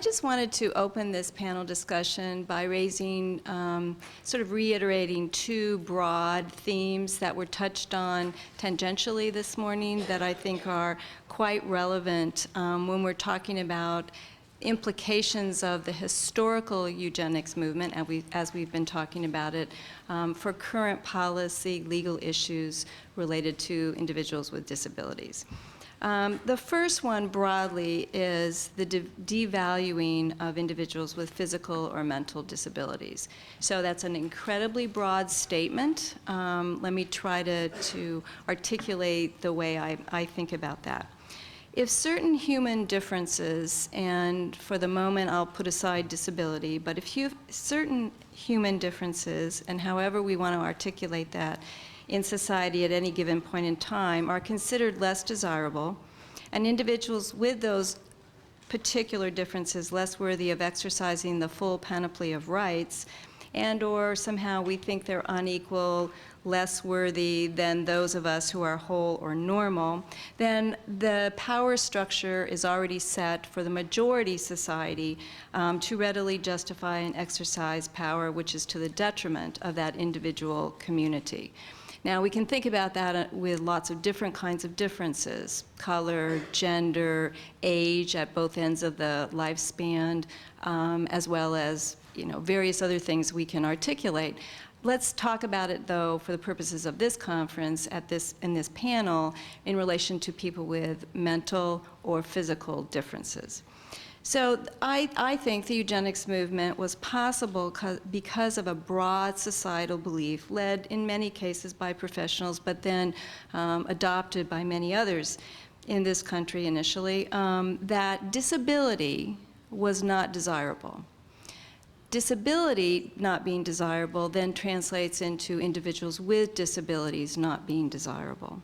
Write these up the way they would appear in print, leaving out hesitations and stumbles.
just wanted to open this panel discussion by raising, sort of reiterating two broad themes that were touched on tangentially this morning that I think are quite relevant when we're talking about implications of the historical eugenics movement, as we've been talking about it, for current policy, legal issues related to individuals with disabilities. The first one broadly is the devaluing of individuals with physical or mental disabilities. So that's an incredibly broad statement. Let me try to articulate the way I think about that. If certain human differences, and for the moment I'll put aside disability, but if certain human differences, and however we want to articulate that, in society at any given point in time are considered less desirable, and individuals with those particular differences less worthy of exercising the full panoply of rights, and or somehow we think they're unequal, less worthy than those of us who are whole or normal, then the power structure is already set for the majority society to readily justify and exercise power which is to the detriment of that individual community. Now, we can think about that with lots of different kinds of differences: color, gender, age at both ends of the lifespan, as well as various other things we can articulate. Let's talk about it, though, for the purposes of this conference, in this panel, in relation to people with mental or physical differences. So I think the eugenics movement was possible because of a broad societal belief, led in many cases by professionals, but then adopted by many others in this country initially, that disability was not desirable. Disability not being desirable then translates into individuals with disabilities not being desirable.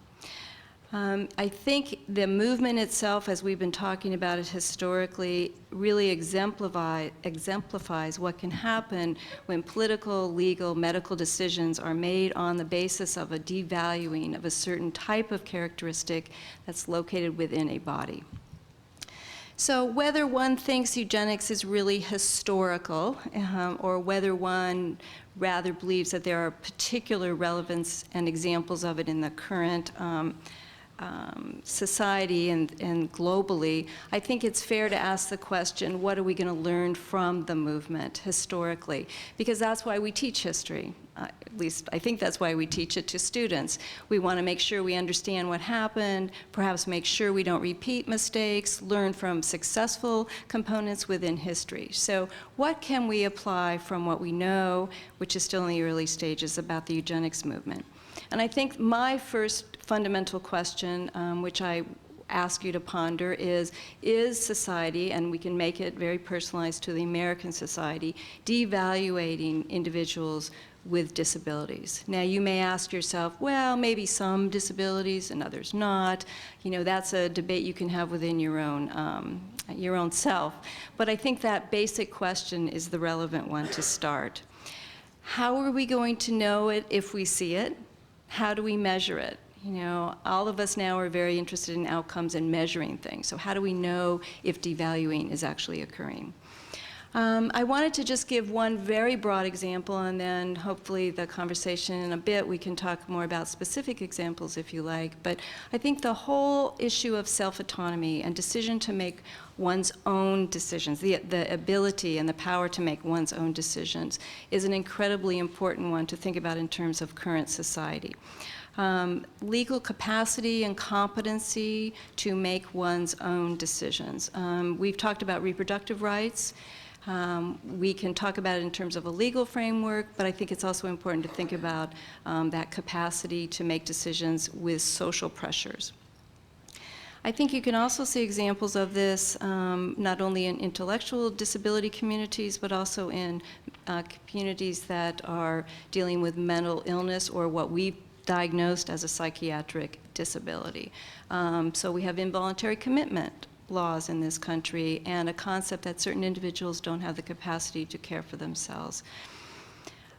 I think the movement itself, as we've been talking about it historically, really exemplifies what can happen when political, legal, medical decisions are made on the basis of a devaluing of a certain type of characteristic that's located within a body. So whether one thinks eugenics is really historical, or whether one rather believes that there are particular relevance and examples of it in the current society and globally, I think it's fair to ask the question, what are we going to learn from the movement historically? Because that's why we teach history. At least I think that's why we teach it to students. We want to make sure we understand what happened, perhaps make sure we don't repeat mistakes, learn from successful components within history. So what can we apply from what we know, which is still in the early stages, about the eugenics movement? And I think my first fundamental question, which I ask you to ponder, is society, and we can make it very personalized to the American society, devaluating individuals with disabilities? Now, you may ask yourself, well, maybe some disabilities and others not. That's a debate you can have within your own self. But I think that basic question is the relevant one to start. How are we going to know it if we see it? How do we measure it? All of us now are very interested in outcomes and measuring things. So how do we know if devaluing is actually occurring? I wanted to just give one very broad example, and then hopefully the conversation in a bit we can talk more about specific examples if you like. But I think the whole issue of self-autonomy and decision to make one's own decisions, the ability and the power to make one's own decisions, is an incredibly important one to think about in terms of current society. Legal capacity and competency to make one's own decisions. We've talked about reproductive rights. We can talk about it in terms of a legal framework, but I think it's also important to think about that capacity to make decisions with social pressures. I think you can also see examples of this not only in intellectual disability communities, but also in communities that are dealing with mental illness or what we've diagnosed as a psychiatric disability. So we have involuntary commitment laws in this country, and a concept that certain individuals don't have the capacity to care for themselves.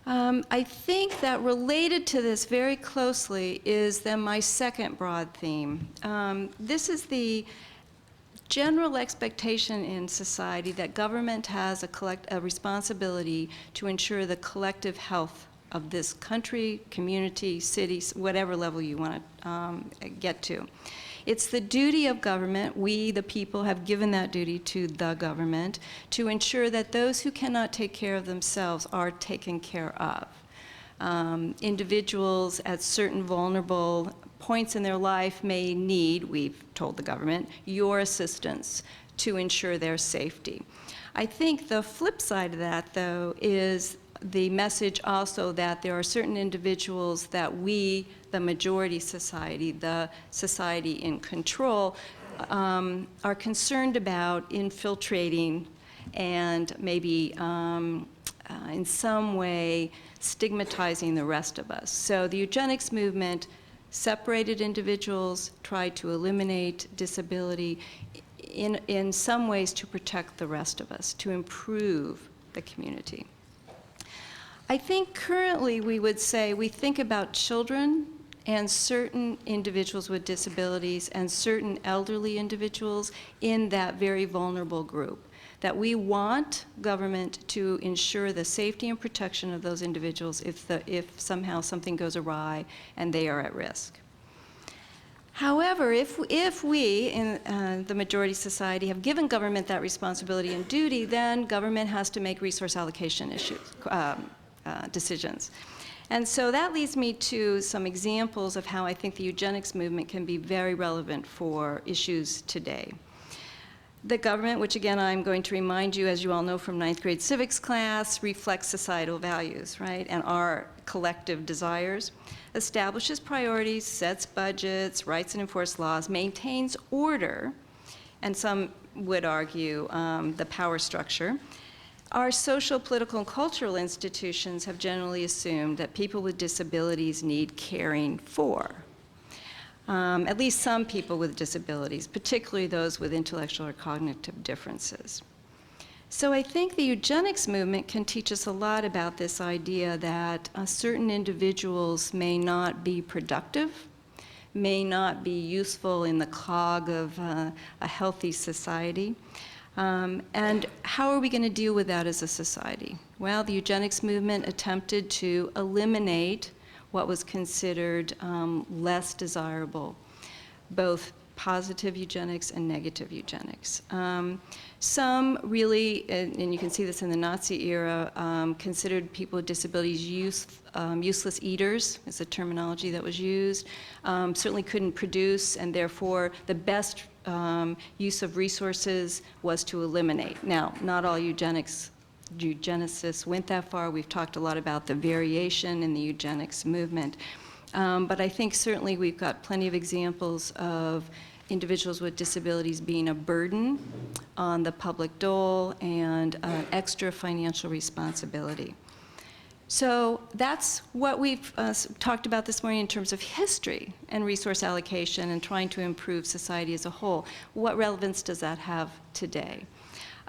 I think that related to this very closely is then my second broad theme. This is the general expectation in society that government has a responsibility to ensure the collective health of this country, community, city, whatever level you want to get to. It's the duty of government, we the people have given that duty to the government, to ensure that those who cannot take care of themselves are taken care of. Individuals at certain vulnerable points in their life may need, we've told the government, your assistance to ensure their safety. I think the flip side of that, though, is the message also that there are certain individuals that we, the majority society, the society in control, are concerned about infiltrating and maybe in some way stigmatizing the rest of us. So the eugenics movement separated individuals, tried to eliminate disability in some ways to protect the rest of us, to improve the community. I think currently we would say we think about children and certain individuals with disabilities and certain elderly individuals in that very vulnerable group, that we want government to ensure the safety and protection of those individuals if somehow something goes awry and they are at risk. However, if we in the majority society have given government that responsibility and duty, then government has to make resource allocation decisions. And so that leads me to some examples of how I think the eugenics movement can be very relevant for issues today. The government, which again I'm going to remind you, as you all know from 9th grade civics class, reflects societal values, right, and our collective desires, establishes priorities, sets budgets, writes and enforces laws, maintains order, and some would argue the power structure. Our social, political, and cultural institutions have generally assumed that people with disabilities need caring for. At least some people with disabilities, particularly those with intellectual or cognitive differences. So I think the eugenics movement can teach us a lot about this idea that certain individuals may not be productive, may not be useful in the cog of a healthy society. And how are we going to deal with that as a society? Well, the eugenics movement attempted to eliminate what was considered less desirable, both positive eugenics and negative eugenics. Some really, and you can see this in the Nazi era, considered people with disabilities useless eaters, is the terminology that was used, certainly couldn't produce, and therefore the best use of resources was to eliminate. Now, not all eugenicists went that far. We've talked a lot about the variation in the eugenics movement. But I think certainly we've got plenty of examples of individuals with disabilities being a burden on the public dole and an extra financial responsibility. So that's what we've talked about this morning in terms of history and resource allocation and trying to improve society as a whole. What relevance does that have today?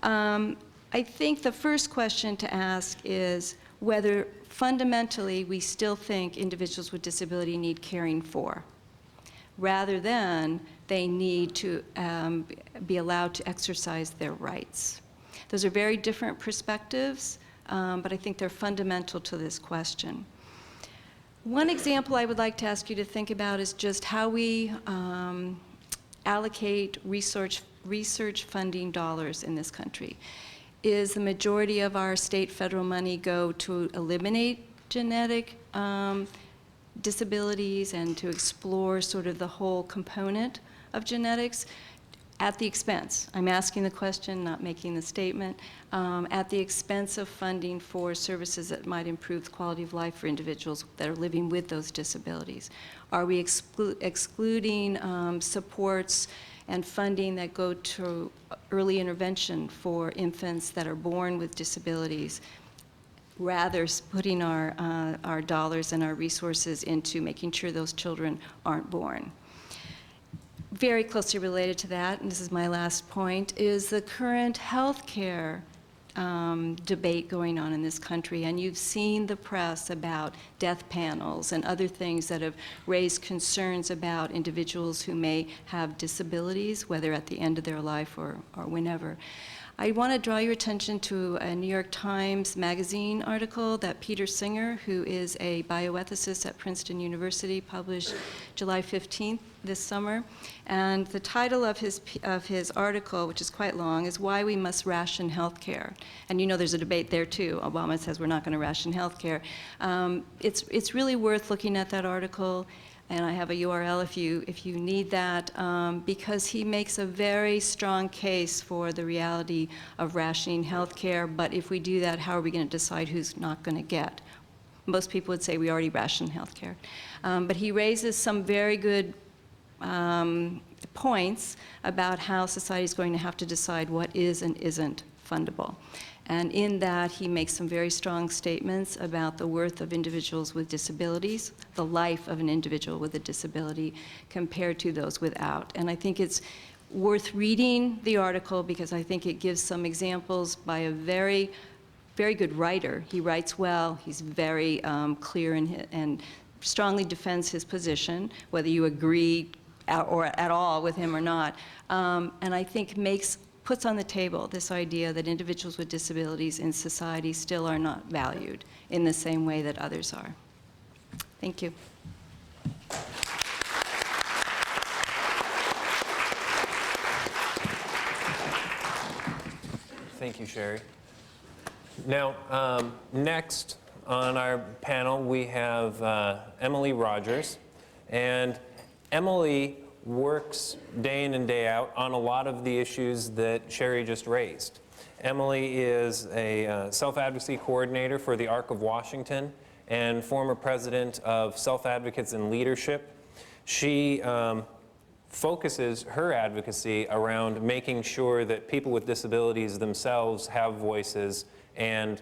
I think the first question to ask is whether fundamentally we still think individuals with disability need caring for, rather than they need to be allowed to exercise their rights. Those are very different perspectives, but I think they're fundamental to this question. One example I would like to ask you to think about is just how we allocate research funding dollars in this country. Is the majority of our state federal money go to eliminate genetic disabilities and to explore sort of the whole component of genetics at the expense? I'm asking the question, not making the statement. At the expense of funding for services that might improve the quality of life for individuals that are living with those disabilities? Are we excluding supports and funding that go to early intervention for infants that are born with disabilities, rather putting our dollars and our resources into making sure those children aren't born? Very closely related to that, and this is my last point, is the current health care debate going on in this country, and you've seen the press about death panels and other things that have raised concerns about individuals who may have disabilities, whether at the end of their life or whenever. I want to draw your attention to a New York Times Magazine article that Peter Singer, who is a bioethicist at Princeton University, published July 15th this summer. And the title of his article, which is quite long, is Why We Must Ration Healthcare. And you know there's a debate there too. Obama says we're not going to ration healthcare. It's really worth looking at that article. And I have a URL if you need that, because he makes a very strong case for the reality of rationing healthcare. But if we do that, how are we going to decide who's not going to get? Most people would say we already ration healthcare. But he raises some very good points about how society is going to have to decide what is and isn't fundable. And in that, he makes some very strong statements about the worth of individuals with disabilities, the life of an individual with a disability compared to those without. And I think it's worth reading the article because I think it gives some examples by a very, very good writer. He writes well, he's very clear and strongly defends his position, whether you agree or at all with him or not. And I think puts on the table this idea that individuals with disabilities in society still are not valued in the same way that others are. Thank you. Thank you, Sherrie. Now, next on our panel, we have Emily Rogers. And Emily works day in and day out on a lot of the issues that Sherrie just raised. Emily is a self-advocacy coordinator for the Arc of Washington and former president of Self-Advocates in Leadership. She focuses her advocacy around making sure that people with disabilities themselves have voices and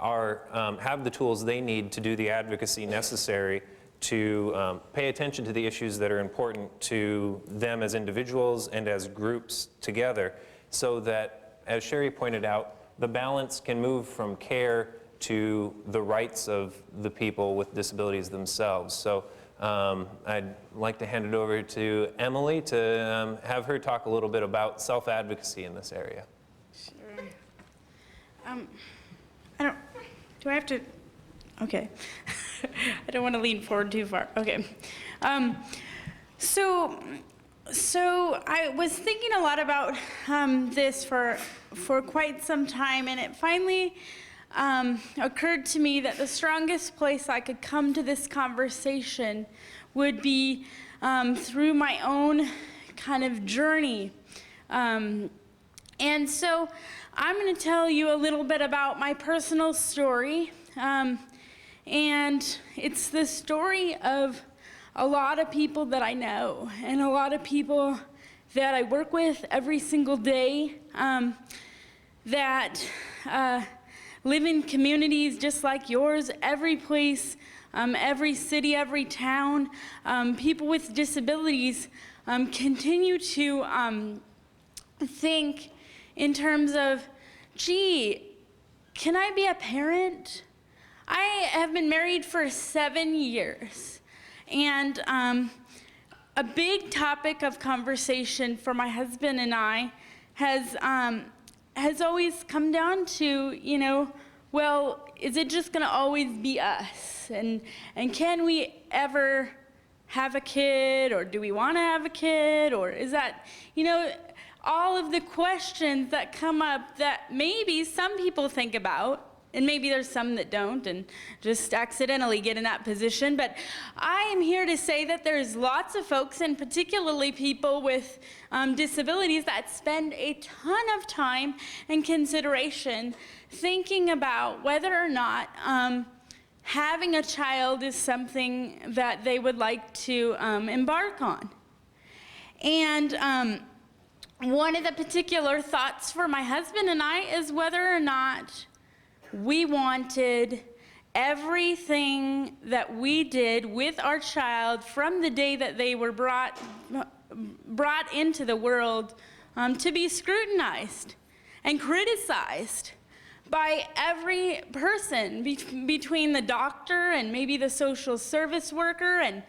have the tools they need to do the advocacy necessary to pay attention to the issues that are important to them as individuals and as groups together, so that, as Sherrie pointed out, the balance can move from care to the rights of the people with disabilities themselves. So I'd like to hand it over to Emily to have her talk a little bit about self-advocacy in this area. Sure. Do I have to? Okay. I don't want to lean forward too far. Okay. So I was thinking a lot about this for quite some time, and it finally occurred to me that the strongest place I could come to this conversation would be through my own kind of journey. And so I'm going to tell you a little bit about my personal story. And it's the story of a lot of people that I know and a lot of people that I work with every single day that live in communities just like yours, every place, every city, every town. People with disabilities continue to think in terms of, gee, can I be a parent? I have been married for 7 years, and a big topic of conversation for my husband and I has always come down to, you know, well, is it just going to always be us? And can we ever have a kid, or do we want to have a kid, or is that, you know, all of the questions that come up that maybe some people think about. And maybe there's some that don't and just accidentally get in that position. But I am here to say that there's lots of folks, and particularly people with disabilities, that spend a ton of time and consideration thinking about whether or not having a child is something that they would like to embark on. And one of the particular thoughts for my husband and I is whether or not we wanted everything that we did with our child from the day that they were brought into the world to be scrutinized and criticized by every person, between the doctor and maybe the social service worker and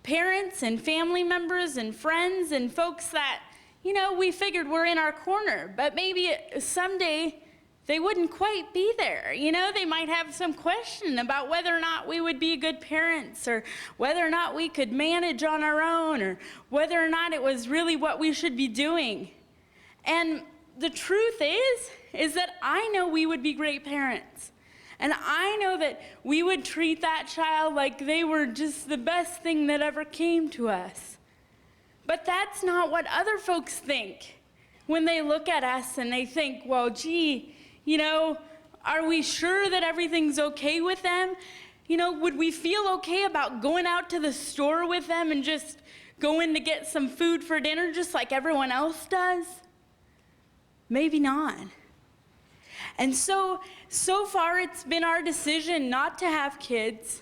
parents and family members and friends and folks that, you know, we figured were in our corner, but maybe someday they wouldn't quite be there. You know, they might have some question about whether or not we would be good parents, or whether or not we could manage on our own, or whether or not it was really what we should be doing. And the truth is that I know we would be great parents. And I know that we would treat that child like they were just the best thing that ever came to us. But that's not what other folks think when they look at us and they think, well, gee, you know, are we sure that everything's okay with them? You know, would we feel okay about going out to the store with them and just going to get some food for dinner just like everyone else does? Maybe not. And so far it's been our decision not to have kids.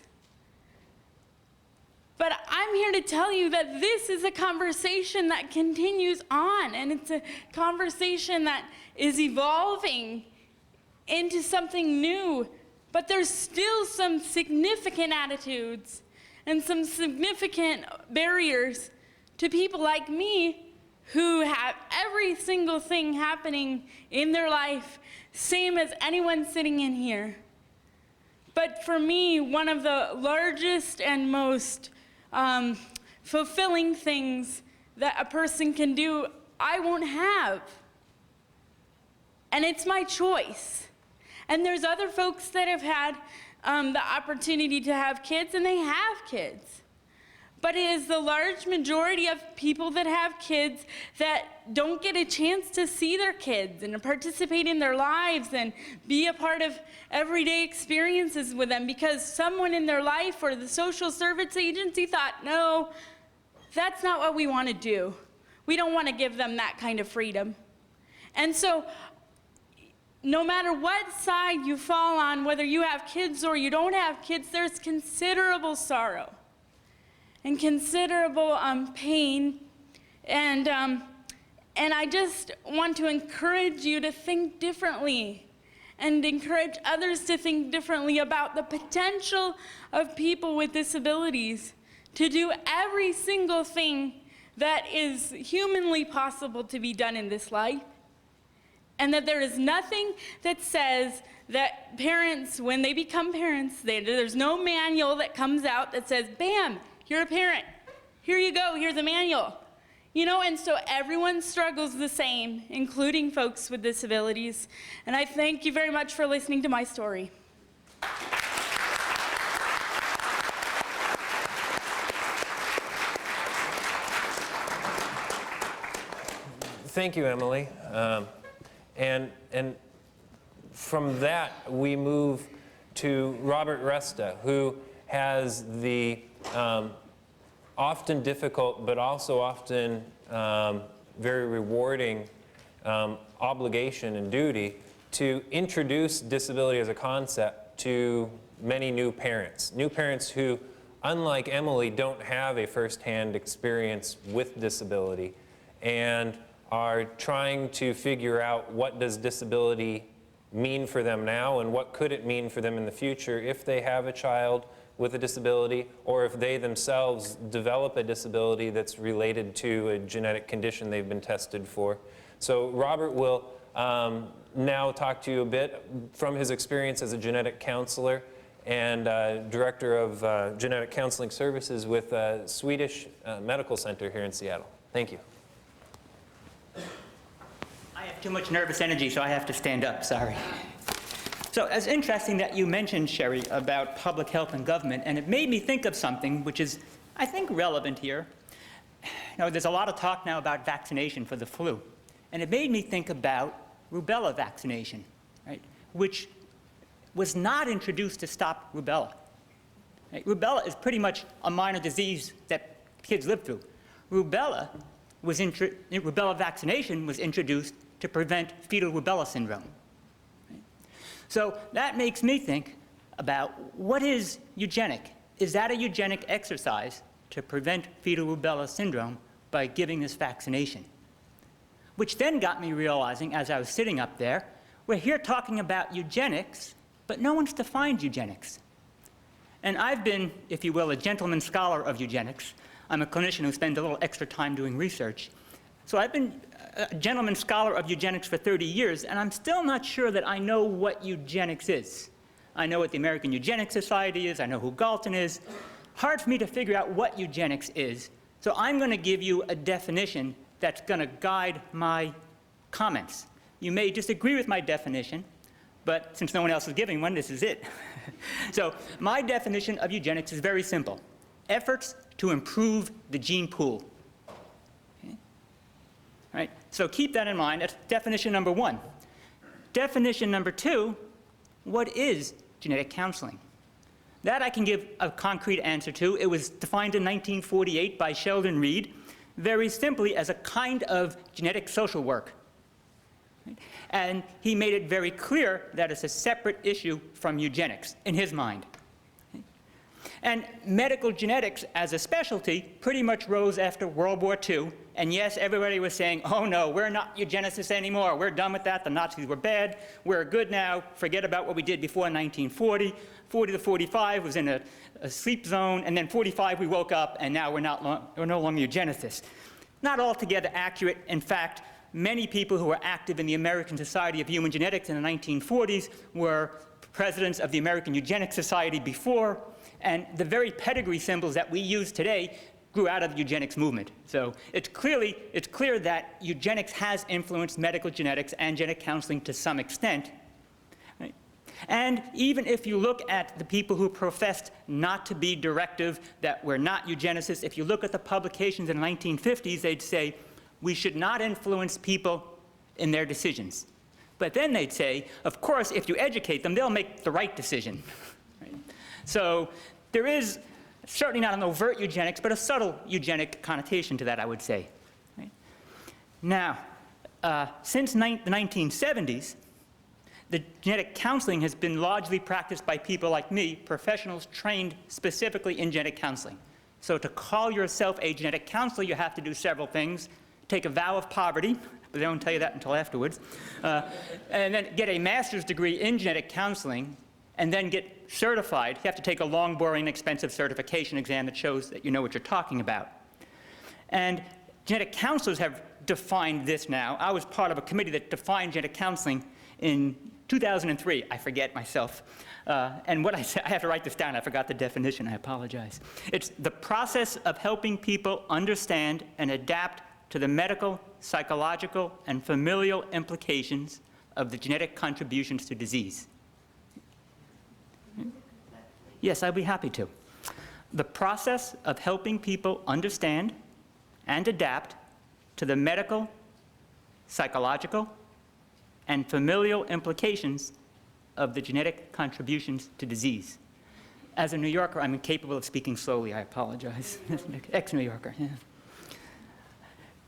But I'm here to tell you that this is a conversation that continues on, and it's a conversation that is evolving into something new. But there's still some significant attitudes and some significant barriers to people like me who have every single thing happening in their life, same as anyone sitting in here. But for me, one of the largest and most fulfilling things that a person can do, I won't have. And it's my choice. And there's other folks that have had the opportunity to have kids, and they have kids. But it is the large majority of people that have kids that don't get a chance to see their kids and to participate in their lives and be a part of everyday experiences with them because someone in their life or the social service agency thought, no, that's not what we want to do. We don't want to give them that kind of freedom. And so no matter what side you fall on, whether you have kids or you don't have kids, there's considerable sorrow and considerable pain, and I just want to encourage you to think differently and encourage others to think differently about the potential of people with disabilities to do every single thing that is humanly possible to be done in this life, and that there is nothing that says that parents, when they become parents, there's no manual that comes out that says, bam, you're a parent. Here you go, here's a manual. You know, and so everyone struggles the same, including folks with disabilities. And I thank you very much for listening to my story. Thank you, Emily. And from that, we move to Robert Resta, who has the often difficult, but also often very rewarding obligation and duty to introduce disability as a concept to many new parents who, unlike Emily, don't have a first-hand experience with disability and are trying to figure out what does disability mean for them now and what could it mean for them in the future if they have a child with a disability, or if they themselves develop a disability that's related to a genetic condition they've been tested for. So Robert will now talk to you a bit from his experience as a genetic counselor and director of genetic counseling services with Swedish Medical Center here in Seattle. Thank you. I have too much nervous energy, so I have to stand up, sorry. So it's interesting that you mentioned, Sherrie, about public health and government, and it made me think of something which is, I think, relevant here. You know, there's a lot of talk now about vaccination for the flu, and it made me think about rubella vaccination, right, which was not introduced to stop rubella. Right? Rubella is pretty much a minor disease that kids live through. Rubella vaccination was introduced to prevent fetal rubella syndrome. So that makes me think about what is eugenic? Is that a eugenic exercise to prevent fetal rubella syndrome by giving this vaccination? Which then got me realizing, as I was sitting up there, We're here talking about eugenics, but no one's defined eugenics. And I've been, if you will, a gentleman scholar of eugenics. I'm a clinician who spends a little extra time doing research. So I've been a gentleman scholar of eugenics for 30 years, and I'm still not sure that I know what eugenics is. I know what the American Eugenics Society is. I know who Galton is. Hard for me to figure out what eugenics is. So I'm going to give you a definition that's going to guide my comments. You may disagree with my definition, but since no one else is giving one, this is it. So my definition of eugenics is very simple. Efforts to improve the gene pool. Okay? All right? So keep that in mind. That's definition number one. Definition number two, what is genetic counseling? That I can give a concrete answer to. It was defined in 1948 by Sheldon Reed, very simply as a kind of genetic social work. And he made it very clear that it's a separate issue from eugenics, in his mind. And medical genetics as a specialty pretty much rose after World War II. And yes, everybody was saying, oh no, we're not eugenicists anymore. We're done with that. The Nazis were bad. We're good now. Forget about what we did before 1940. 40 to 45 was in a sleep zone. And then 45, we woke up, and now we're no longer eugenicists. Not altogether accurate. In fact, many people who were active in the American Society of Human Genetics in the 1940s were presidents of the American Eugenics Society before, and the very pedigree symbols that we use today grew out of the eugenics movement. So it's clear that eugenics has influenced medical genetics and genetic counseling to some extent. Right? And even if you look at the people who professed not to be directive, that we're not eugenicists, if you look at the publications in the 1950s, they'd say, we should not influence people in their decisions. But then they'd say, of course, if you educate them, they'll make the right decision. Right? So there is certainly not an overt eugenics, but a subtle eugenic connotation to that, I would say. Right? Now, since the 1970s, the genetic counseling has been largely practiced by people like me, professionals trained specifically in genetic counseling. So to call yourself a genetic counselor, you have to do several things. Take a vow of poverty, but they don't tell you that until afterwards, and then get a master's degree in genetic counseling, and then get certified. You have to take a long, boring, expensive certification exam that shows that you know what you're talking about. And genetic counselors have defined this now. I was part of a committee that defined genetic counseling in 2003. I forget myself. And what I said, I have to write this down. I forgot the definition. I apologize. It's the process of helping people understand and adapt to the medical, psychological, and familial implications of the genetic contributions to disease. Yes, I'd be happy to. The process of helping people understand and adapt to the medical, psychological, and familial implications of the genetic contributions to disease. As a New Yorker, I'm incapable of speaking slowly. I apologize. Ex-New Yorker. Yeah.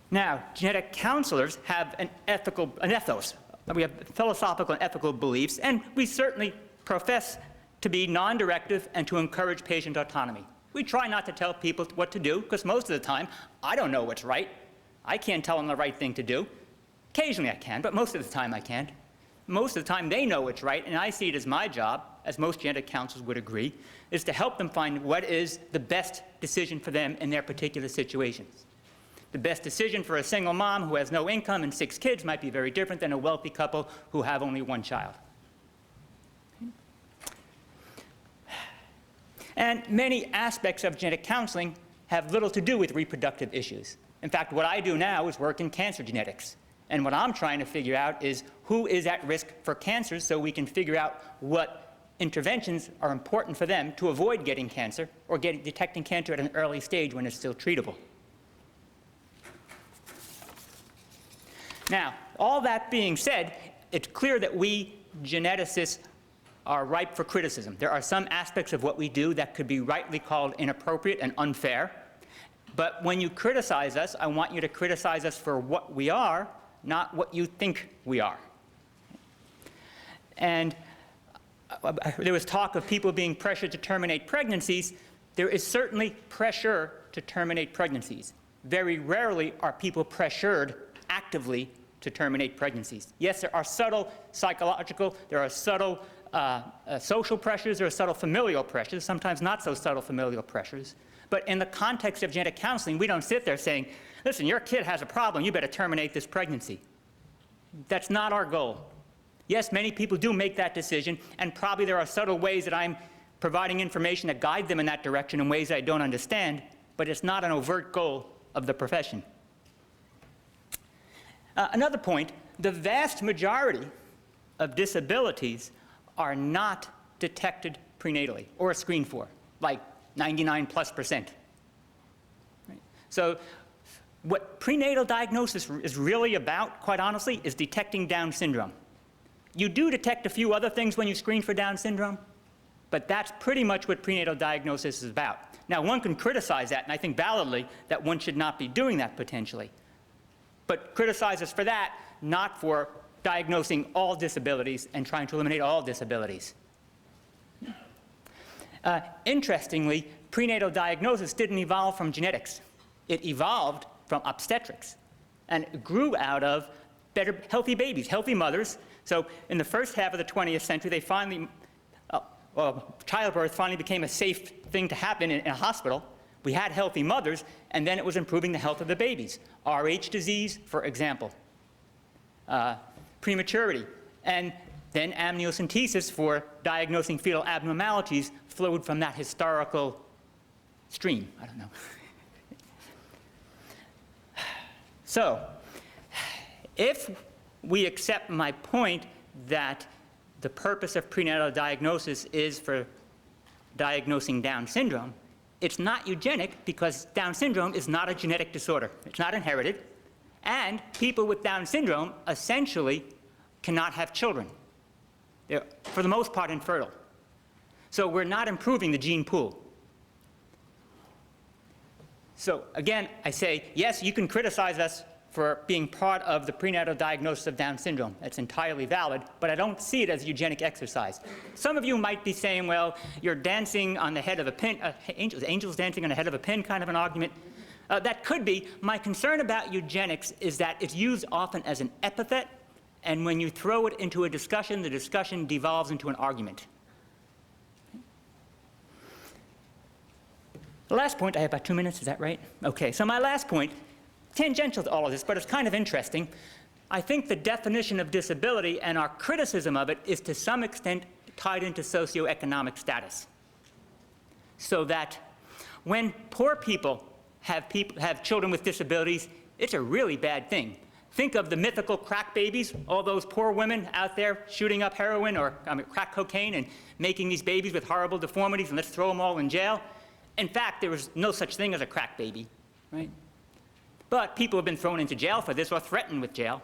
Now, genetic counselors have an ethos. We have philosophical and ethical beliefs, and we certainly profess to be non-directive and to encourage patient autonomy. We try not to tell people what to do, because most of the time, I don't know what's right. I can't tell them the right thing to do. Occasionally I can, but most of the time I can't. Most of the time they know what's right, and I see it as my job, as most genetic counselors would agree, is to help them find what is the best decision for them in their particular situations. The best decision for a single mom who has no income and 6 kids might be very different than a wealthy couple who have only 1 child. And many aspects of genetic counseling have little to do with reproductive issues. In fact, what I do now is work in cancer genetics. And what I'm trying to figure out is who is at risk for cancers so we can figure out what interventions are important for them to avoid getting cancer or detecting cancer at an early stage when it's still treatable. Now, all that being said, it's clear that we geneticists are ripe for criticism. There are some aspects of what we do that could be rightly called inappropriate and unfair. But when you criticize us, I want you to criticize us for what we are, not what you think we are. And there was talk of people being pressured to terminate pregnancies. There is certainly pressure to terminate pregnancies. Very rarely are people pressured actively to terminate pregnancies. Yes, there are subtle psychological, there are subtle social pressures, there are subtle familial pressures, sometimes not so subtle familial pressures. But in the context of genetic counseling, we don't sit there saying, listen, your kid has a problem, you better terminate this pregnancy. That's not our goal. Yes, many people do make that decision, and probably there are subtle ways that I'm providing information that guide them in that direction in ways I don't understand, but it's not an overt goal of the profession. Another point, the vast majority of disabilities are not detected prenatally or screened for, like 99+%. Right? So what prenatal diagnosis is really about, quite honestly, is detecting Down syndrome. You do detect a few other things when you screen for Down syndrome, but that's pretty much what prenatal diagnosis is about. Now, one can criticize that, and I think validly that one should not be doing that potentially. But criticize us for that, not for diagnosing all disabilities and trying to eliminate all disabilities. Interestingly, prenatal diagnosis didn't evolve from genetics. It evolved from obstetrics, and it grew out of better, healthy babies, healthy mothers. So in the first half of the 20th century, they finally, childbirth finally became a safe thing to happen in a hospital. We had healthy mothers, and then it was improving the health of the babies. Rh disease, for example, prematurity, and then amniocentesis for diagnosing fetal abnormalities flowed from that historical stream. I don't know. So, if we accept my point that the purpose of prenatal diagnosis is for diagnosing Down syndrome, it's not eugenic because Down syndrome is not a genetic disorder. It's not inherited. And people with Down syndrome essentially cannot have children. They're, for the most part, infertile. So we're not improving the gene pool. So again, I say, yes, you can criticize us for being part of the prenatal diagnosis of Down syndrome. That's entirely valid, but I don't see it as a eugenic exercise. Some of you might be saying, well, you're dancing on the head of a pin, angels dancing on the head of a pin kind of an argument. That could be. My concern about eugenics is that it's used often as an epithet, and when you throw it into a discussion, the discussion devolves into an argument. The last point, I have about 2 minutes, is that right? Okay, so my last point, tangential to all of this, but it's kind of interesting. I think the definition of disability and our criticism of it is to some extent tied into socioeconomic status. So that when poor people have children with disabilities, it's a really bad thing. Think of the mythical crack babies, all those poor women out there shooting up heroin or crack cocaine and making these babies with horrible deformities, and let's throw them all in jail. In fact, there was no such thing as a crack baby, right? But people have been thrown into jail for this or threatened with jail.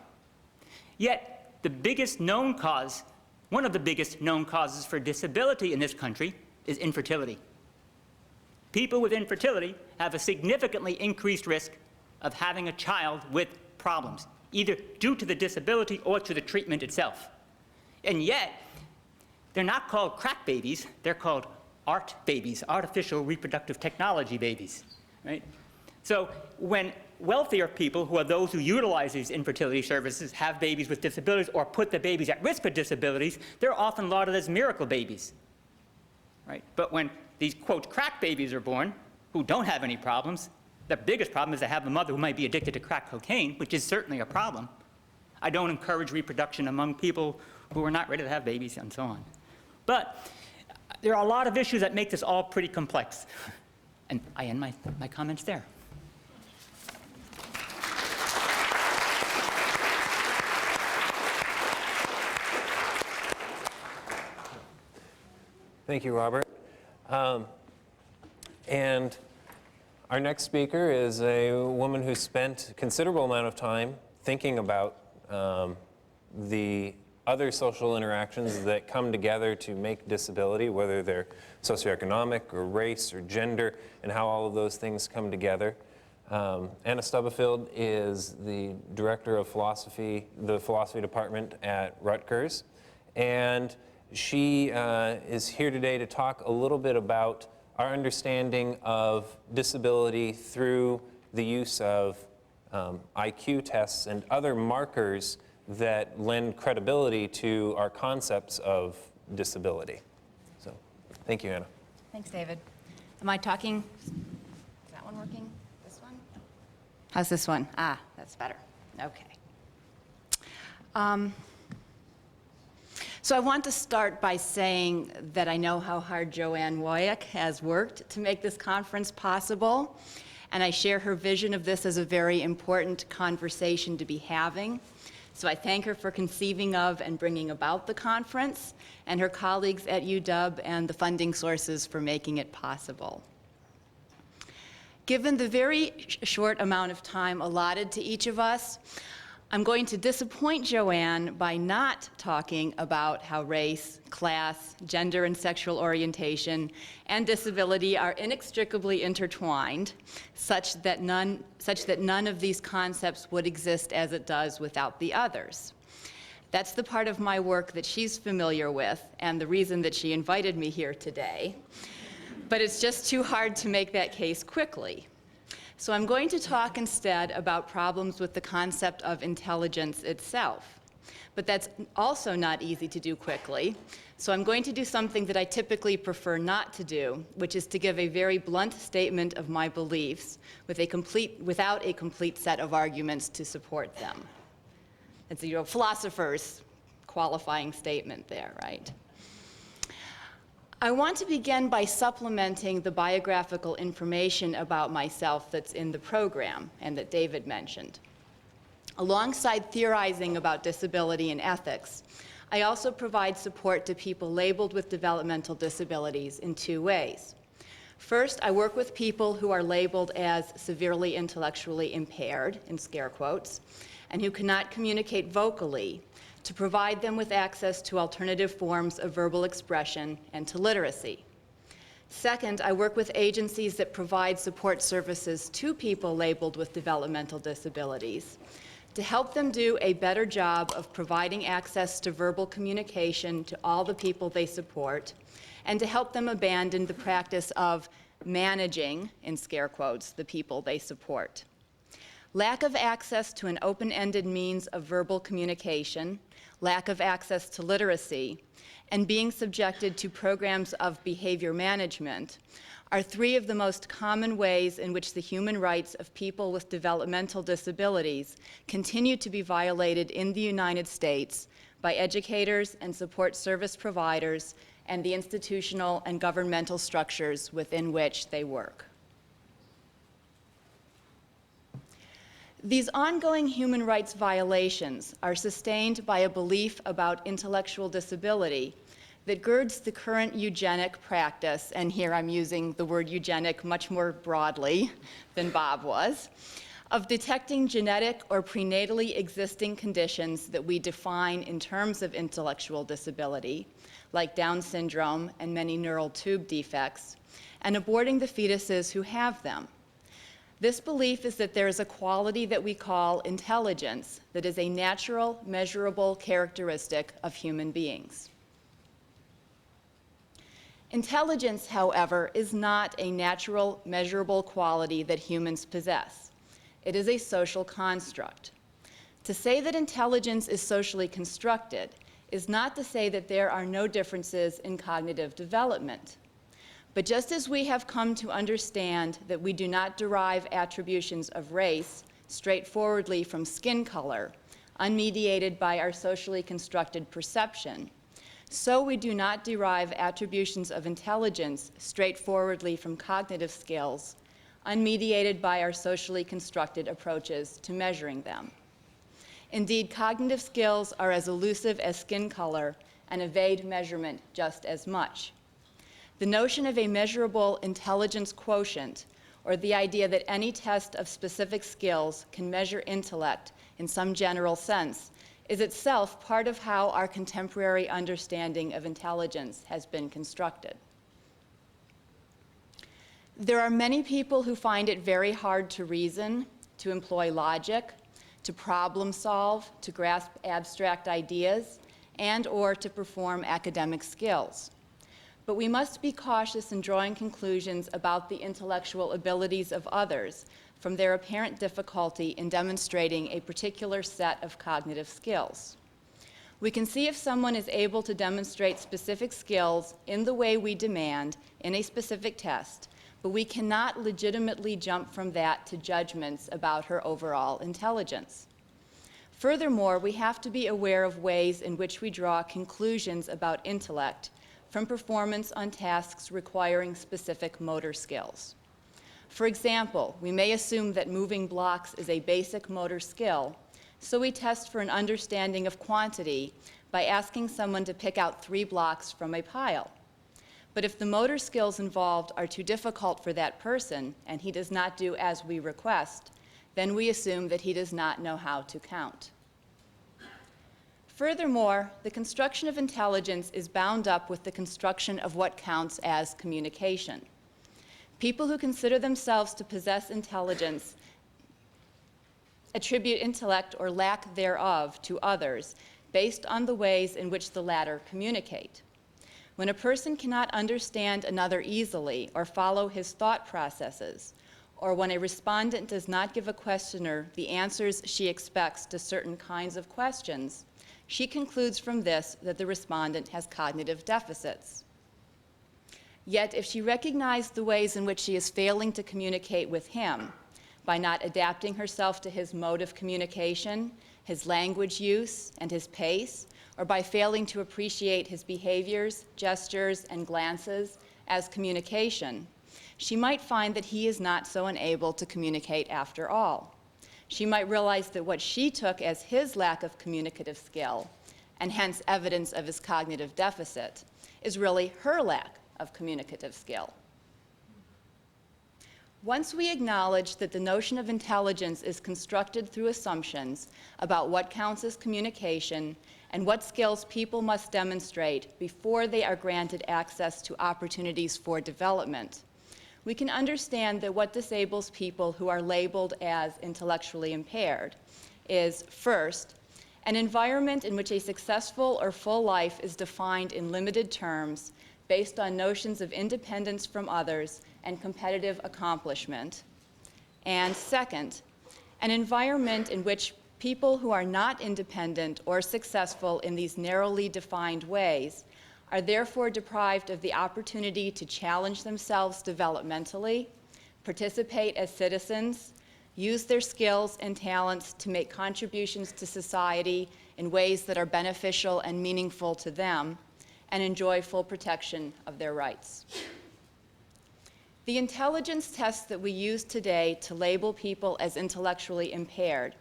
Yet, the biggest known cause, one of the biggest known causes for disability in this country is infertility. People with infertility have a significantly increased risk of having a child with problems, either due to the disability or to the treatment itself. And yet, they're not called crack babies, they're called ART babies, artificial reproductive technology babies, right? So when wealthier people, who are those who utilize these infertility services, have babies with disabilities or put the babies at risk for disabilities, they're often lauded as miracle babies, right? But when these, quote, crack babies are born, who don't have any problems, the biggest problem is to have a mother who might be addicted to crack cocaine, which is certainly a problem. I don't encourage reproduction among people who are not ready to have babies and so on. But there are a lot of issues that make this all pretty complex. And I end my comments there. Thank you, Robert. And our next speaker is a woman who spent a considerable amount of time thinking about the other social interactions that come together to make disability, whether they're socioeconomic or race or gender, and how all of those things come together. Anna Stubblefield is the director of philosophy, the philosophy department at Rutgers, and she is here today to talk a little bit about our understanding of disability through the use of IQ tests, and other markers that lend credibility to our concepts of disability. So, thank you, Anna. Thanks, David. Am I talking? Is that one working? This one? How's this one? Ah, that's better. Okay. So I want to start by saying that I know how hard Joanne Woyek has worked to make this conference possible, and I share her vision of this as a very important conversation to be having. So I thank her for conceiving of and bringing about the conference, and her colleagues at UW and the funding sources for making it possible. Given the very short amount of time allotted to each of us, I'm going to disappoint Joanne by not talking about how race, class, gender and sexual orientation, and disability are inextricably intertwined, such that none of these concepts would exist as it does without the others. That's the part of my work that she's familiar with, and the reason that she invited me here today. But it's just too hard to make that case quickly. So I'm going to talk instead about problems with the concept of intelligence itself. But that's also not easy to do quickly. So I'm going to do something that I typically prefer not to do, which is to give a very blunt statement of my beliefs without a complete set of arguments to support them. It's a philosopher's qualifying statement there, right? I want to begin by supplementing the biographical information about myself that's in the program and that David mentioned. Alongside theorizing about disability and ethics, I also provide support to people labeled with developmental disabilities in two ways. First, I work with people who are labeled as severely intellectually impaired, in scare quotes, and who cannot communicate vocally, to provide them with access to alternative forms of verbal expression and to literacy. Second, I work with agencies that provide support services to people labeled with developmental disabilities to help them do a better job of providing access to verbal communication to all the people they support, and to help them abandon the practice of managing, in scare quotes, the people they support. Lack of access to an open-ended means of verbal communication, lack of access to literacy, and being subjected to programs of behavior management are three of the most common ways in which the human rights of people with developmental disabilities continue to be violated in the United States by educators and support service providers and the institutional and governmental structures within which they work. These ongoing human rights violations are sustained by a belief about intellectual disability that girds the current eugenic practice, and here I'm using the word eugenic much more broadly than Bob was, of detecting genetic or prenatally existing conditions that we define in terms of intellectual disability, like Down syndrome and many neural tube defects, and aborting the fetuses who have them. This belief is that there is a quality that we call intelligence that is a natural, measurable characteristic of human beings. Intelligence, however, is not a natural, measurable quality that humans possess. It is a social construct. To say that intelligence is socially constructed is not to say that there are no differences in cognitive development. But just as we have come to understand that we do not derive attributions of race straightforwardly from skin color, unmediated by our socially constructed perception, so we do not derive attributions of intelligence straightforwardly from cognitive skills, unmediated by our socially constructed approaches to measuring them. Indeed, cognitive skills are as elusive as skin color and evade measurement just as much. The notion of a measurable intelligence quotient, or the idea that any test of specific skills can measure intellect in some general sense, is itself part of how our contemporary understanding of intelligence has been constructed. There are many people who find it very hard to reason, to employ logic, to problem solve, to grasp abstract ideas, and/or to perform academic skills. But we must be cautious in drawing conclusions about the intellectual abilities of others from their apparent difficulty in demonstrating a particular set of cognitive skills. We can see if someone is able to demonstrate specific skills in the way we demand in a specific test, but we cannot legitimately jump from that to judgments about her overall intelligence. Furthermore, we have to be aware of ways in which we draw conclusions about intellect from performance on tasks requiring specific motor skills. For example, we may assume that moving blocks is a basic motor skill, so we test for an understanding of quantity by asking someone to pick out 3 blocks from a pile. But if the motor skills involved are too difficult for that person and he does not do as we request, then we assume that he does not know how to count. Furthermore, the construction of intelligence is bound up with the construction of what counts as communication. People who consider themselves to possess intelligence attribute intellect or lack thereof to others based on the ways in which the latter communicate. When a person cannot understand another easily or follow his thought processes, or when a respondent does not give a questioner the answers she expects to certain kinds of questions, she concludes from this that the respondent has cognitive deficits. Yet, if she recognized the ways in which she is failing to communicate with him, by not adapting herself to his mode of communication, his language use, and his pace, or by failing to appreciate his behaviors, gestures, and glances as communication, she might find that he is not so unable to communicate after all. She might realize that what she took as his lack of communicative skill, and hence evidence of his cognitive deficit, is really her lack of communicative skill. Once we acknowledge that the notion of intelligence is constructed through assumptions about what counts as communication and what skills people must demonstrate before they are granted access to opportunities for development, we can understand that what disables people who are labeled as intellectually impaired is, first, an environment in which a successful or full life is defined in limited terms based on notions of independence from others and competitive accomplishment. And second, an environment in which people who are not independent or successful in these narrowly defined ways are therefore deprived of the opportunity to challenge themselves developmentally, participate as citizens, use their skills and talents to make contributions to society in ways that are beneficial and meaningful to them, and enjoy full protection of their rights. The intelligence tests that we use today to label people as intellectually impaired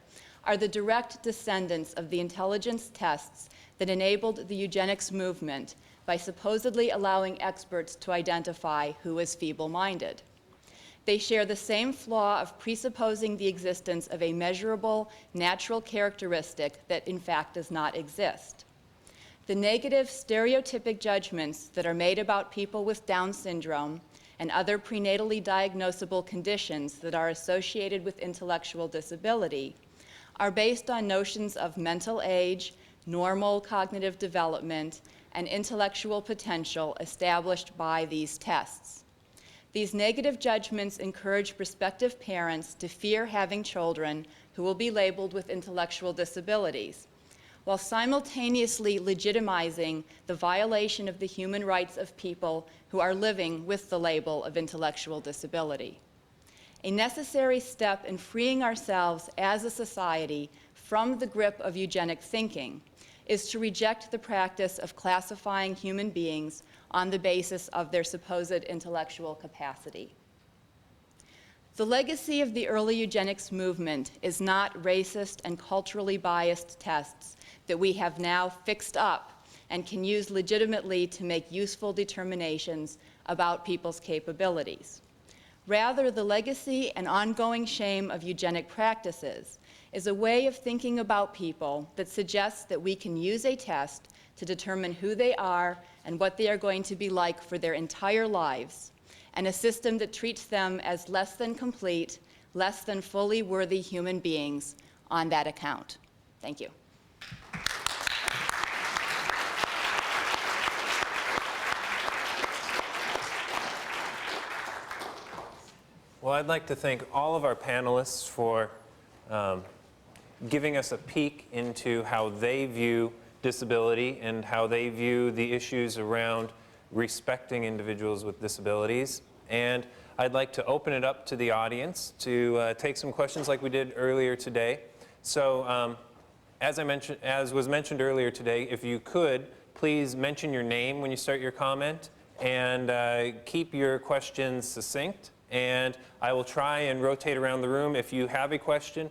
are the direct descendants of the intelligence tests that enabled the eugenics movement by supposedly allowing experts to identify who is feeble-minded. They share the same flaw of presupposing the existence of a measurable natural characteristic that in fact does not exist. The negative stereotypic judgments that are made about people with Down syndrome and other prenatally diagnosable conditions that are associated with intellectual disability are based on notions of mental age, normal cognitive development, and intellectual potential established by these tests. These negative judgments encourage prospective parents to fear having children who will be labeled with intellectual disabilities, while simultaneously legitimizing the violation of the human rights of people who are living with the label of intellectual disability. A necessary step in freeing ourselves as a society from the grip of eugenic thinking is to reject the practice of classifying human beings on the basis of their supposed intellectual capacity. The legacy of the early eugenics movement is not racist and culturally biased tests that we have now fixed up and can use legitimately to make useful determinations about people's capabilities. Rather, the legacy and ongoing shame of eugenic practices is a way of thinking about people that suggests that we can use a test to determine who they are and what they are going to be like for their entire lives, and a system that treats them as less than complete, less than fully worthy human beings on that account. Thank you. Well, I'd like to thank all of our panelists for giving us a peek into how they view disability and how they view the issues around respecting individuals with disabilities. And I'd like to open it up to the audience to take some questions like we did earlier today. So as was mentioned earlier today, if you could, please mention your name when you start your comment and keep your questions succinct. And I will try and rotate around the room. If you have a question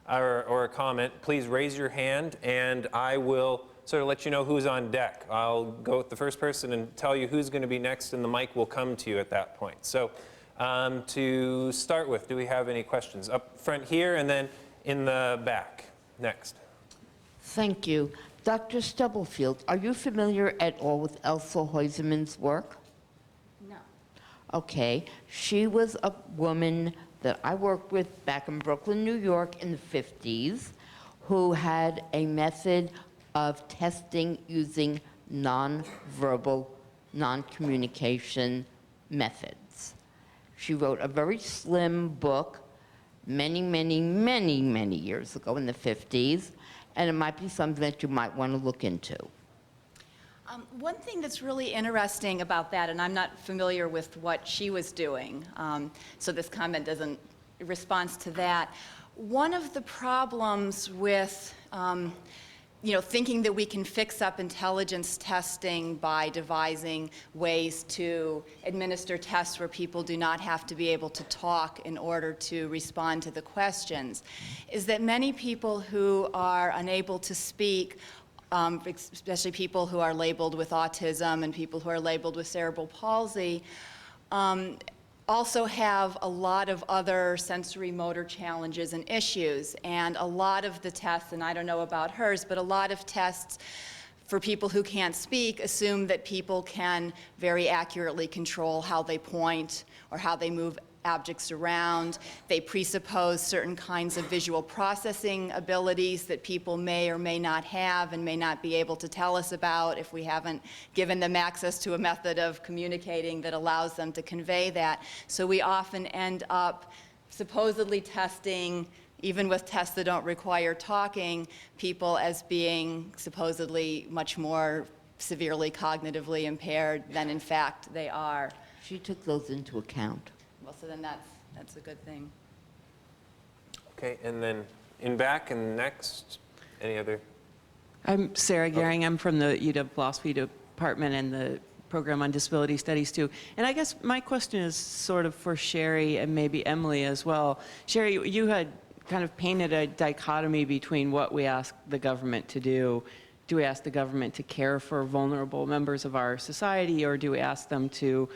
or a comment, please raise your hand and I will sort of let you know who's on deck. I'll go with the first person and tell you who's going to be next, and the mic will come to you at that point. So to start with, do we have any questions? Up front here and then in the back. Next. Thank you. Dr. Stubblefield, are you familiar at all with Elsa Heusemann's work? No. Okay. She was a woman that I worked with back in Brooklyn, New York in the 50s, who had a method of testing using non-verbal, non-communication methods. She wrote a very slim book many, many, many, many years ago in the 50s, and it might be something that you might want to look into. One thing that's really interesting about that, and I'm not familiar with what she was doing, so this comment doesn't respond to that. One of the problems with thinking that we can fix up intelligence testing by devising ways to administer tests where people do not have to be able to talk in order to respond to the questions, is that many people who are unable to speak, especially people who are labeled with autism and people who are labeled with cerebral palsy, also have a lot of other sensory motor challenges and issues. And a lot of the tests, and I don't know about hers, but a lot of tests for people who can't speak assume that people can very accurately control how they point or how they move objects around. They presuppose certain kinds of visual processing abilities that people may or may not have and may not be able to tell us about if we haven't given them access to a method of communicating that allows them to convey that. So we often end up supposedly testing, even with tests that don't require talking, people as being supposedly much more severely cognitively impaired than in fact they are. She took those into account. Well, so then that's a good thing. Okay, and then in back and next, any other? I'm Sarah Gehring. I'm from the UW Philosophy Department and the program on disability studies too. And I guess my question is sort of for Sherrie and maybe Emily as well. Sherrie, you had kind of painted a dichotomy between what we ask the government to do. Do we ask the government to care for vulnerable members of our society, or do we ask them to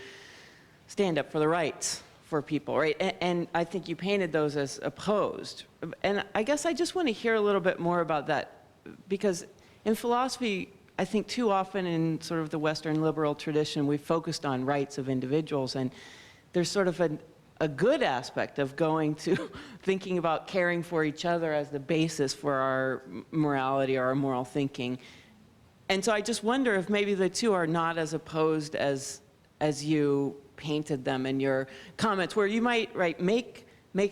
stand up for the rights for people, right? And I think you painted those as opposed. And I guess I just want to hear a little bit more about that, because in philosophy, I think too often in sort of the Western liberal tradition, we've focused on rights of individuals, and there's sort of a good aspect of going to thinking about caring for each other as the basis for our morality or our moral thinking. And so I just wonder if maybe the two are not as opposed as you painted them in your comments, where you might make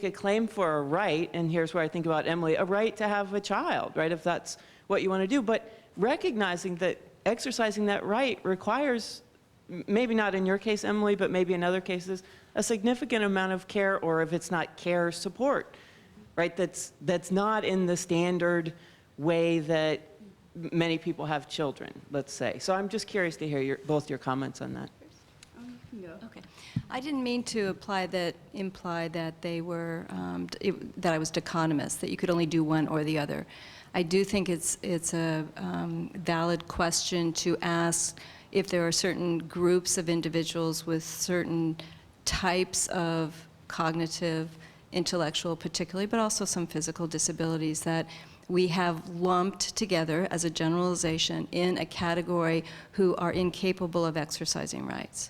a claim for a right, and here's where I think about Emily, a right to have a child, right, if that's what you want to do, but recognizing that exercising that right requires, maybe not in your case, Emily, but maybe in other cases, a significant amount of care, or if it's not care, support, right, that's not in the standard way that many people have children, let's say. So I'm just curious to hear both your comments on that. Okay. I didn't mean to imply that they were that I was dichotomous, that you could only do one or the other. I do think it's a valid question to ask if there are certain groups of individuals with certain types of cognitive, intellectual particularly, but also some physical disabilities that we have lumped together as a generalization in a category who are incapable of exercising rights.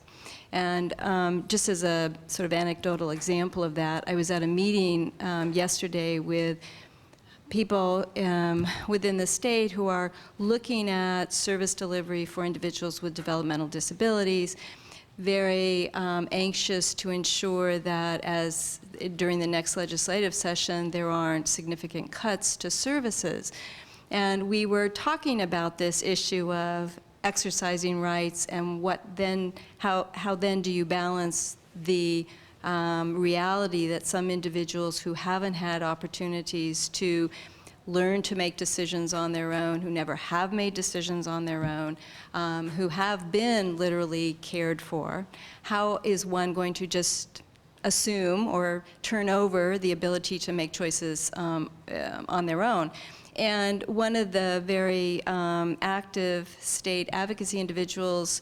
And just as a sort of anecdotal example of that, I was at a meeting yesterday with people within the state who are looking at service delivery for individuals with developmental disabilities. very anxious to ensure that during the next legislative session, there aren't significant cuts to services. And we were talking about this issue of exercising rights and how then do you balance the reality that some individuals who haven't had opportunities to learn to make decisions on their own, who never have made decisions on their own, who have been literally cared for, how is one going to just assume or turn over the ability to make choices on their own? And one of the very active state advocacy individuals,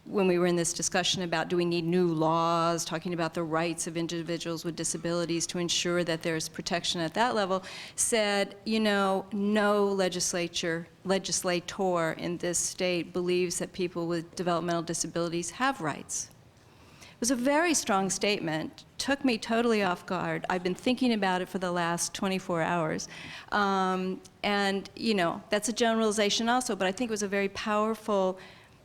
when we were in this discussion about do we need new laws, talking about the rights of individuals with disabilities to ensure that there's protection at that level, said, you know, no legislator in this state believes that people with developmental disabilities have rights. It was a very strong statement, took me totally off guard. I've been thinking about it for the last 24 hours. And, you know, that's a generalization also, but I think it was a very powerful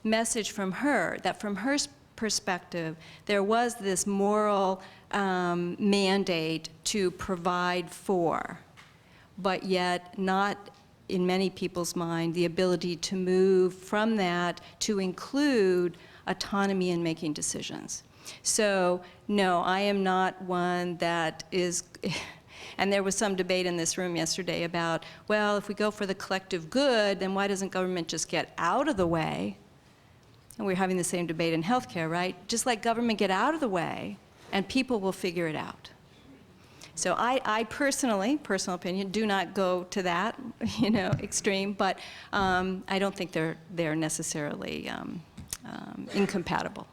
message from her, that from her perspective, there was this moral mandate to provide for, but yet not, in many people's mind, the ability to move from that to include autonomy in making decisions. So, no, I am not one that is, and there was some debate in this room yesterday about, well, if we go for the collective good, then why doesn't government just get out of the way? And we're having the same debate in healthcare, right? Just let government get out of the way, and people will figure it out. So I personally, personal opinion, do not go to that, you know, extreme, but I don't think they're necessarily incompatible.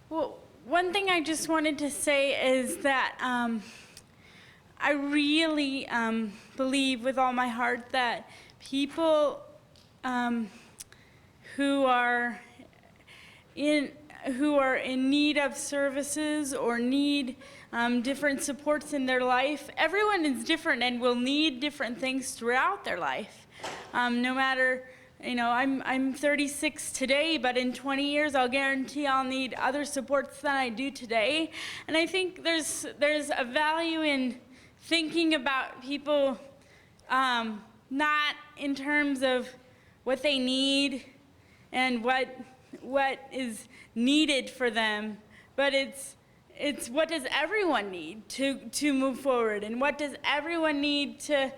Well, one thing I just wanted to say is that I really believe with all my heart that people who are in need of services or need different supports in their life, everyone is different and will need different things throughout their life. No matter, you know, I'm 36 today, but in 20 years, I'll guarantee I'll need other supports than I do today. And I think there's a value in thinking about people not in terms of what they need and what is needed for them, but it's what does everyone need to move forward, and what does everyone need to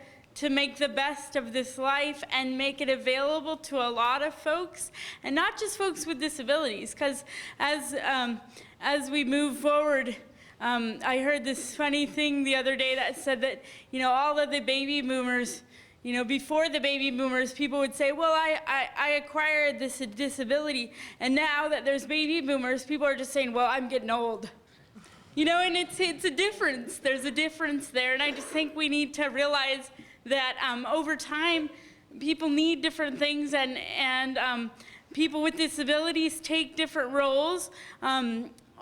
make the best of this life and make it available to a lot of folks, and not just folks with disabilities, because as we move forward, I heard this funny thing the other day that said that, you know, all of the baby boomers, you know, before the baby boomers, people would say, well, I acquired this disability, and now that there's baby boomers, people are just saying, well, I'm getting old. You know, and it's a difference. There's a difference there, and I just think we need to realize that over time, people need different things, and people with disabilities take different roles.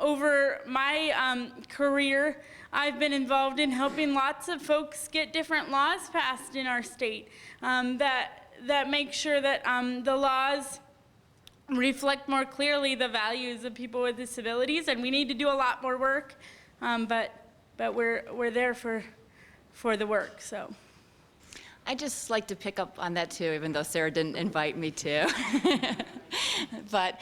Over my career, I've been involved in helping lots of folks get different laws passed in our state that make sure that the laws reflect more clearly the values of people with disabilities, and we need to do a lot more work, but we're there for the work. So. I'd just like to pick up on that too, even though Sarah didn't invite me to. But,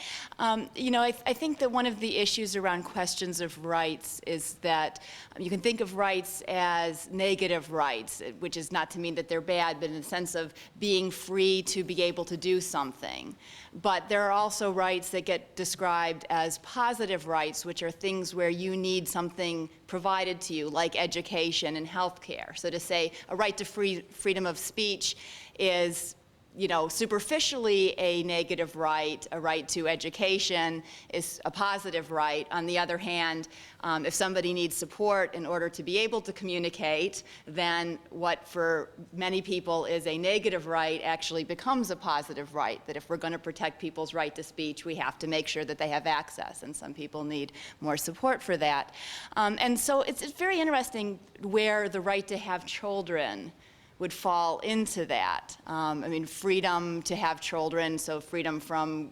you know, I think that one of the issues around questions of rights is that you can think of rights as negative rights, which is not to mean that they're bad, but in the sense of being free to be able to do something. But there are also rights that get described as positive rights, which are things where you need something provided to you, like education and health care. So to say a right to freedom of speech is, you know, superficially a negative right. A right to education is a positive right. On the other hand, if somebody needs support in order to be able to communicate, then what for many people is a negative right actually becomes a positive right. That if we're going to protect people's right to speech, we have to make sure that they have access, and some people need more support for that. And so it's very interesting where the right to have children would fall into that. I mean, freedom to have children, so freedom from,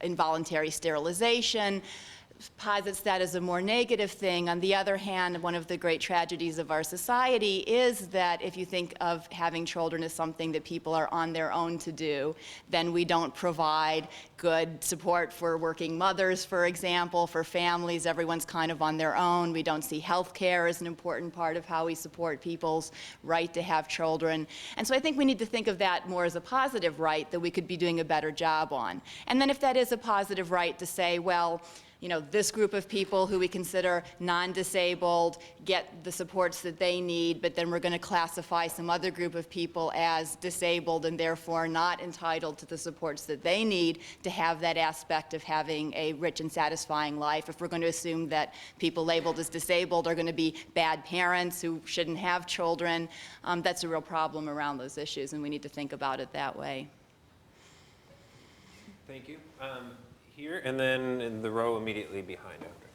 involuntary sterilization, posits that as a more negative thing. On the other hand, one of the great tragedies of our society is that if you think of having children as something that people are on their own to do, then we don't provide good support for working mothers, for example, for families. Everyone's kind of on their own. We don't see health care as an important part of how we support people's right to have children. And so I think we need to think of that more as a positive right that we could be doing a better job on. And then if that is a positive right, to say, well, this group of people who we consider non-disabled get the supports that they need, but then we're going to classify some other group of people as disabled and therefore not entitled to the supports that they need to have that aspect of having a rich and satisfying life. If we're going to assume that people labeled as disabled are going to be bad parents who shouldn't have children, that's a real problem around those issues, and we need to think about it that way. Thank you. Here, and then in the row immediately behind after.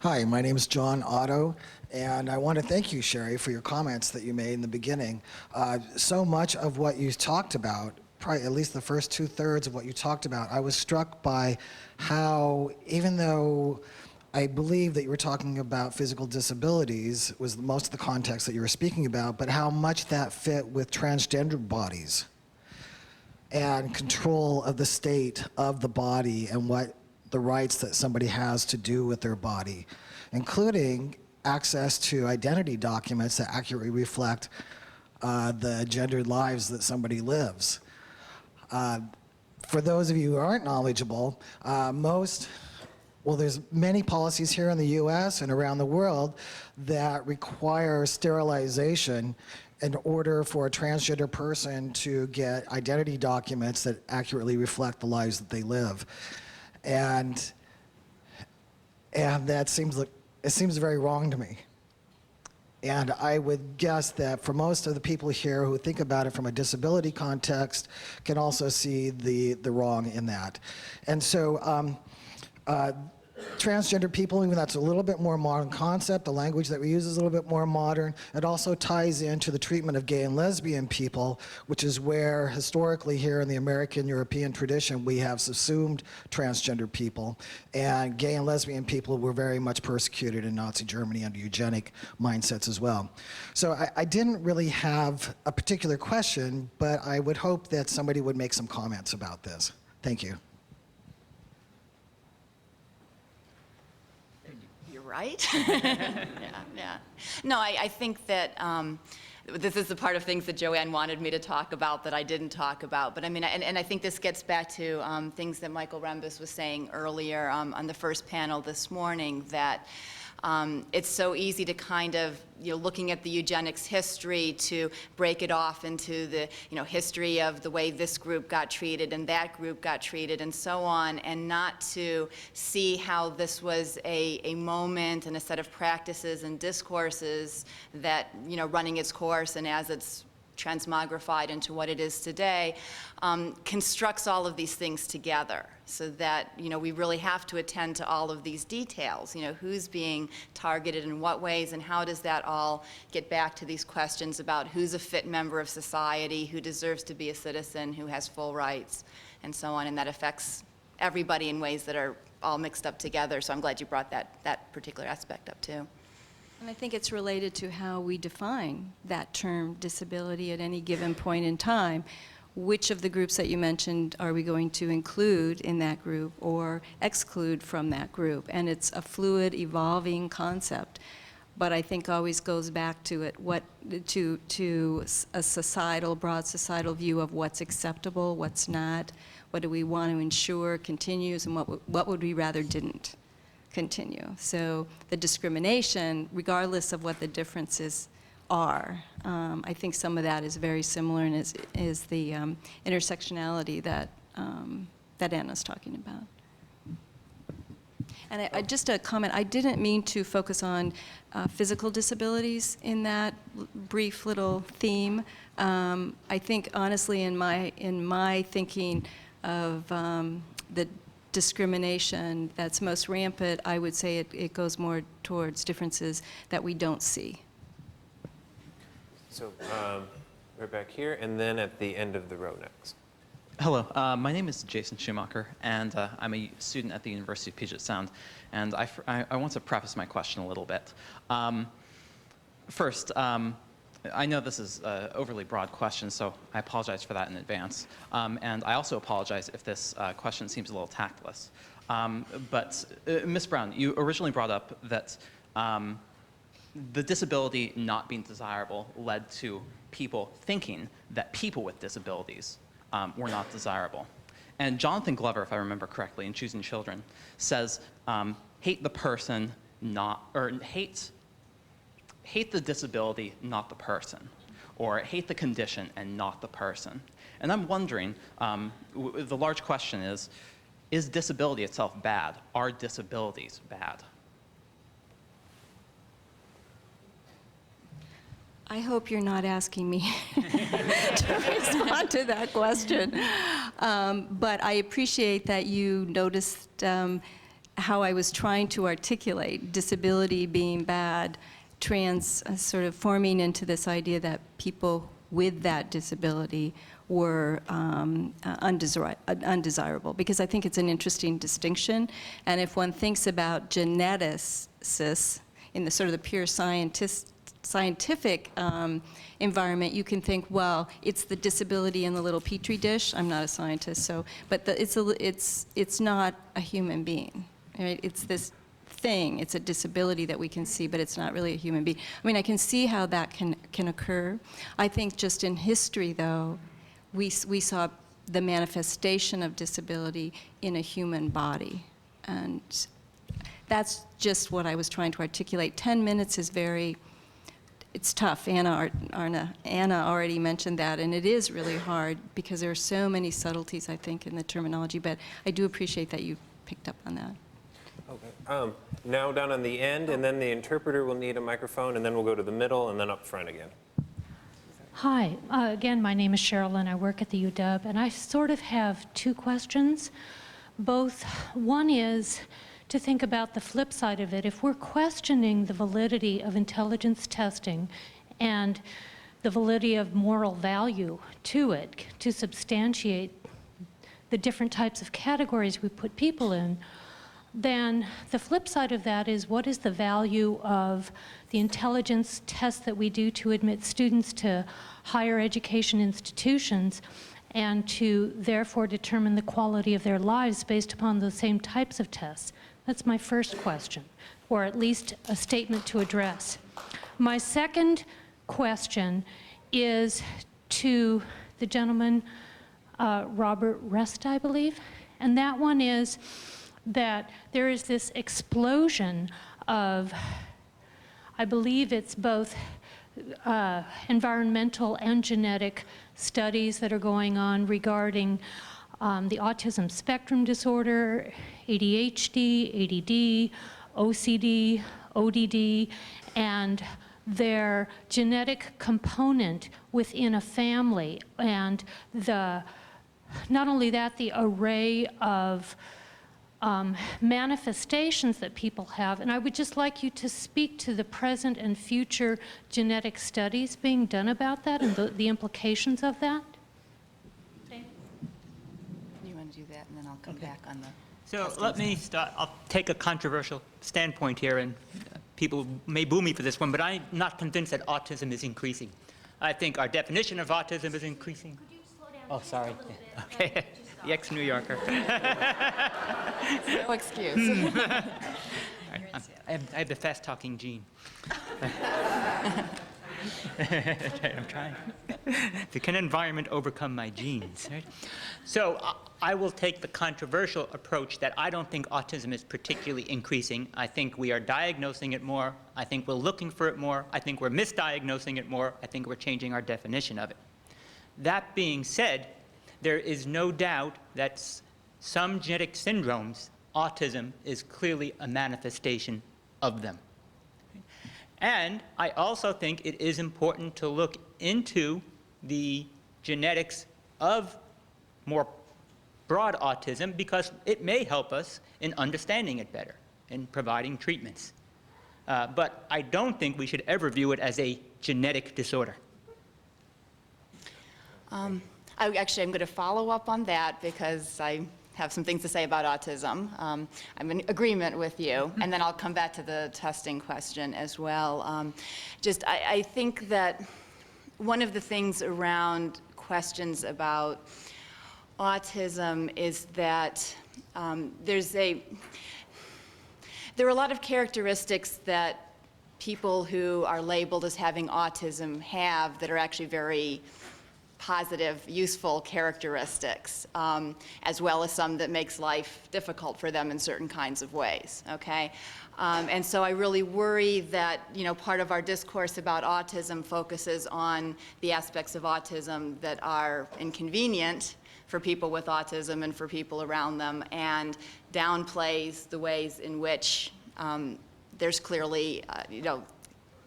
Hi, my name is John Otto, and I want to thank you, Sherrie, for your comments that you made in the beginning. So much of what you talked about, probably at least the first 2/3 of what you talked about, I was struck by how, even though I believe that you were talking about physical disabilities, was most of the context that you were speaking about, but how much that fit with transgender bodies and control of the state of the body and what the rights that somebody has to do with their body, including access to identity documents that accurately reflect the gendered lives that somebody lives. For those of you who aren't knowledgeable, there's many policies here in the US and around the world that require sterilization in order for a transgender person to get identity documents that accurately reflect the lives that they live. And that seems very wrong to me. And I would guess that for most of the people here who think about it from a disability context can also see the wrong in that. And so transgender people, even that's a little bit more modern concept, the language that we use is a little bit more modern. It also ties into the treatment of gay and lesbian people, which is where historically here in the American European tradition we have subsumed transgender people, and gay and lesbian people were very much persecuted in Nazi Germany under eugenic mindsets as well. So I didn't really have a particular question, but I would hope that somebody would make some comments about this. Thank you. Right? Yeah. No, I think that this is the part of things that Joanne wanted me to talk about that I didn't talk about. But I mean, and I think this gets back to things that Michael Rembus was saying earlier on the first panel this morning, that it's so easy to kind of, looking at the eugenics history, to break it off into the, history of the way this group got treated and that group got treated and so on, and not to see how this was a moment and a set of practices and discourses that, running its course and as it's transmogrified into what it is today, constructs all of these things together, so that we really have to attend to all of these details. Who's being targeted in what ways, and how does that all get back to these questions about who's a fit member of society, who deserves to be a citizen, who has full rights, and so on. And that affects everybody in ways that are all mixed up together. So I'm glad you brought that particular aspect up too. And I think it's related to how we define that term disability at any given point in time. Which of the groups that you mentioned are we going to include in that group or exclude from that group? And it's a fluid, evolving concept. But I think always goes back to it, to a broad societal view of what's acceptable, what's not, what do we want to ensure continues, and what would we rather didn't continue. So the discrimination, regardless of what the differences are, I think some of that is very similar, and is the intersectionality that Anna's talking about. And just a comment, I didn't mean to focus on physical disabilities in that brief little theme. I think honestly in my thinking of the discrimination that's most rampant, I would say it goes more towards differences that we don't see. So we're back here, and then at the end of the row next. Hello, my name is Jason Schumacher, and I'm a student at the University of Puget Sound. And I want to preface my question a little bit. First, I know this is an overly broad question, so I apologize for that in advance. And I also apologize if this question seems a little tactless. But Ms. Brown, you originally brought up that the disability not being desirable led to people thinking that people with disabilities were not desirable. And Jonathan Glover, if I remember correctly, in Choosing Children, says, hate the person, hate the disability, not the person, or hate the condition and not the person. And I'm wondering, the large question is disability itself bad? Are disabilities bad? I hope you're not asking me to respond to that question. But I appreciate that you noticed how I was trying to articulate disability being bad, sort of forming into this idea that people with that disability were undesirable, because I think it's an interesting distinction. And if one thinks about geneticists in the sort of the pure scientific environment, you can think, well, it's the disability in the little petri dish. I'm not a scientist, so, but it's not a human being, right? It's this thing. It's a disability that we can see, but it's not really a human being. I mean, I can see how that can occur. I think just in history, though, we saw the manifestation of disability in a human body, and that's just what I was trying to articulate. 10 minutes is it's tough. Anna already mentioned that, and it is really hard because there are so many subtleties, I think, in the terminology, but I do appreciate that you picked up on that. Okay. Now down on the end, and then the interpreter will need a microphone, and then we'll go to the middle, and then up front again. Hi, again, my name is Cheryl, and I work at the UW, and I sort of have two questions. One is to think about the flip side of it. If we're questioning the validity of intelligence testing and the validity of moral value to it, to substantiate the different types of categories we put people in, then the flip side of that is, what is the value of the intelligence tests that we do to admit students to higher education institutions and to therefore determine the quality of their lives based upon those same types of tests? That's my first question, or at least a statement to address. My second question is to the gentleman, Robert Resta, I believe, and that one is that there is this explosion of, I believe it's both environmental and genetic studies that are going on regarding the autism spectrum disorder, ADHD, ADD, OCD, ODD, and their genetic component within a family, and not only that, the array of manifestations that people have. And I would just like you to speak to the present and future genetic studies being done about that and the implications of that. You want to do that, and then I'll come back on the... So let me start. I'll take a controversial standpoint here, and people may boo me for this one, but I'm not convinced that autism is increasing. I think our definition of autism is increasing. Could you slow down Oh, sorry. a little bit? Okay. The ex-New Yorker. No excuse. I have the fast-talking gene. I'm trying. Can environment overcome my genes? Right? So I will take the controversial approach that I don't think autism is particularly increasing. I think we are diagnosing it more. I think we're looking for it more. I think we're misdiagnosing it more. I think we're changing our definition of it. That being said, there is no doubt that some genetic syndromes, autism is clearly a manifestation of them. And I also think it is important to look into the genetics of more broad autism, because it may help us in understanding it better, in providing treatments. But I don't think we should ever view it as a genetic disorder. I'm going to follow up on that because I have some things to say about autism. I'm in agreement with you, and then I'll come back to the testing question as well. I think that one of the things around questions about autism is that there are a lot of characteristics that people who are labeled as having autism have that are actually very positive, useful characteristics, as well as some that makes life difficult for them in certain kinds of ways, okay? And so I really worry that, part of our discourse about autism focuses on the aspects of autism that are inconvenient for people with autism and for people around them, and downplays the ways in which there's clearly,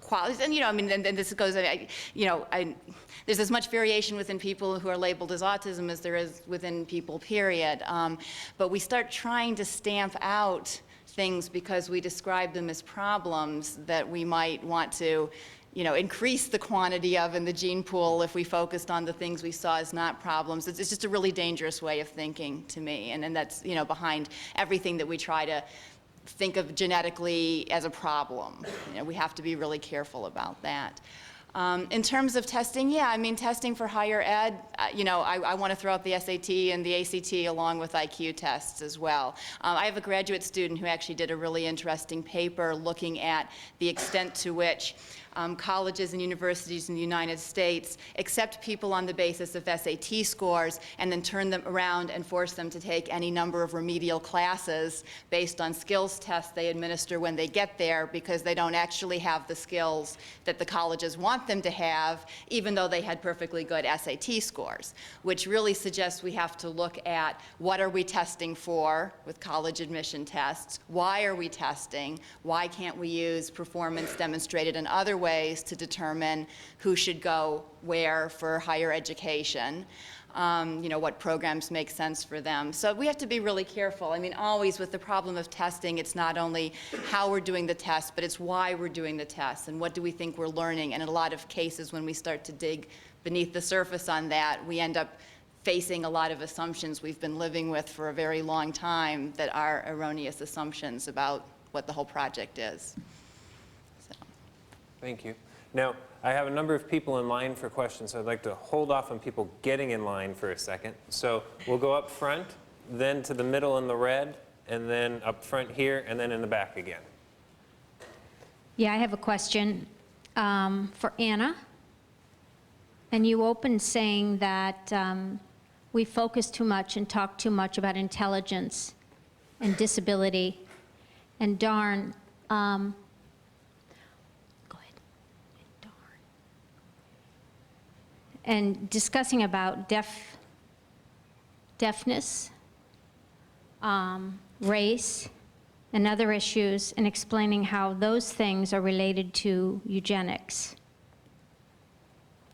qualities. And, and this goes, there's as much variation within people who are labeled as autism as there is within people, period. But we start trying to stamp out things because we describe them as problems that we might want to, increase the quantity of in the gene pool if we focused on the things we saw as not problems. It's just a really dangerous way of thinking to me. And that's, behind everything that we try to think of genetically as a problem. We have to be really careful about that. In terms of testing, testing for higher ed, I want to throw out the SAT and the ACT along with IQ tests as well. I have a graduate student who actually did a really interesting paper looking at the extent to which colleges and universities in the United States accept people on the basis of SAT scores and then turn them around and force them to take any number of remedial classes based on skills tests they administer when they get there, because they don't actually have the skills that the colleges want them to have, even though they had perfectly good SAT scores, which really suggests we have to look at what are we testing for with college admission tests, why are we testing, why can't we use performance demonstrated in other ways to determine who should go where for higher education, what programs make sense for them. So we have to be really careful. Always with the problem of testing, it's not only how we're doing the test, but it's why we're doing the tests and what do we think we're learning. And in a lot of cases, when we start to dig beneath the surface on that, we end up facing a lot of assumptions we've been living with for a very long time that are erroneous assumptions about what the whole project is. Thank you. Now, I have a number of people in line for questions, so I'd like to hold off on people getting in line for a second. So we'll go up front, then to the middle in the red, and then up front here, and then in the back again. Yeah, I have a question for Anna. And you opened saying that we focus too much and talk too much about intelligence and disability. And darn, and discussing about deafness, race, and other issues, and explaining how those things are related to eugenics.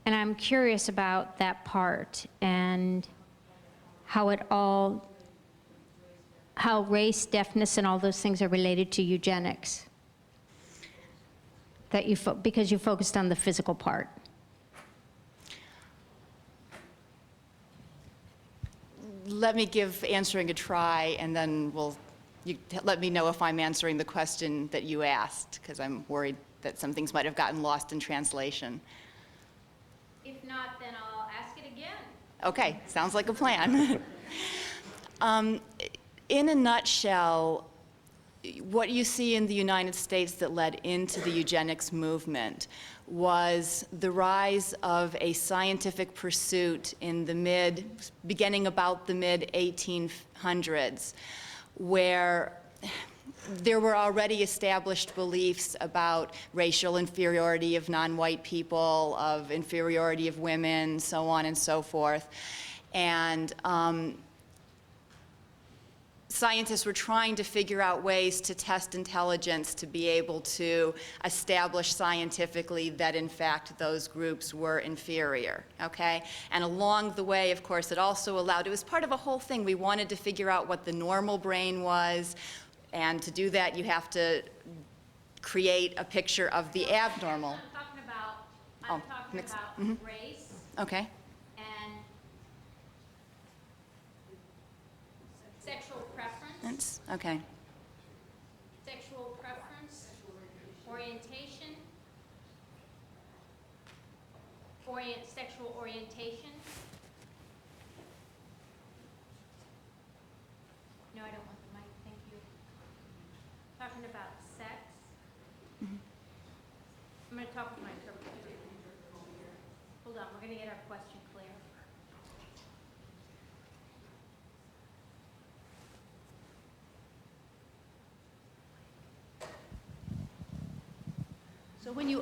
And I'm curious about that part and how race, deafness, and all those things are related to eugenics. Because you focused on the physical part. Let me give answering a try, and then you let me know if I'm answering the question that you asked, because I'm worried that some things might have gotten lost in translation. If not, then I'll ask it again. Okay, sounds like a plan. In a nutshell, what you see in the United States that led into the eugenics movement was the rise of a scientific pursuit in the beginning about the mid-1800s, where there were already established beliefs about racial inferiority of non-white people, of inferiority of women, so on and so forth. And scientists were trying to figure out ways to test intelligence to be able to establish scientifically that, in fact, those groups were inferior, okay? And along the way, of course, it also allowed, it was part of a whole thing. We wanted to figure out what the normal brain was, and to do that, you have to create a picture of the abnormal. I'm talking about race Okay. and preference. Okay. Sexual preference, orientation, sexual orientation. No, I don't want the mic, thank you. Talking about sex. I'm going to talk with my interpreter. Hold on, we're going to get our question clear. So when you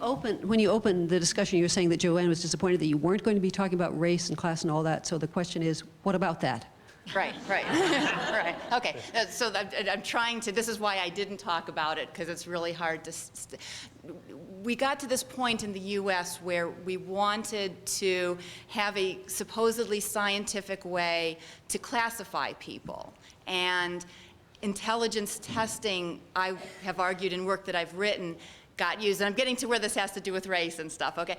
opened the discussion, you were saying that Joanne was disappointed that you weren't going to be talking about race and class and all that. So the question is, what about that? Right, right, right. Okay, so I'm trying to, this is why I didn't talk about it, because it's really hard to, we got to this point in the US where we wanted to have a supposedly scientific way to classify people. And intelligence testing, I have argued in work that I've written, got used, and I'm getting to where this has to do with race and stuff, okay?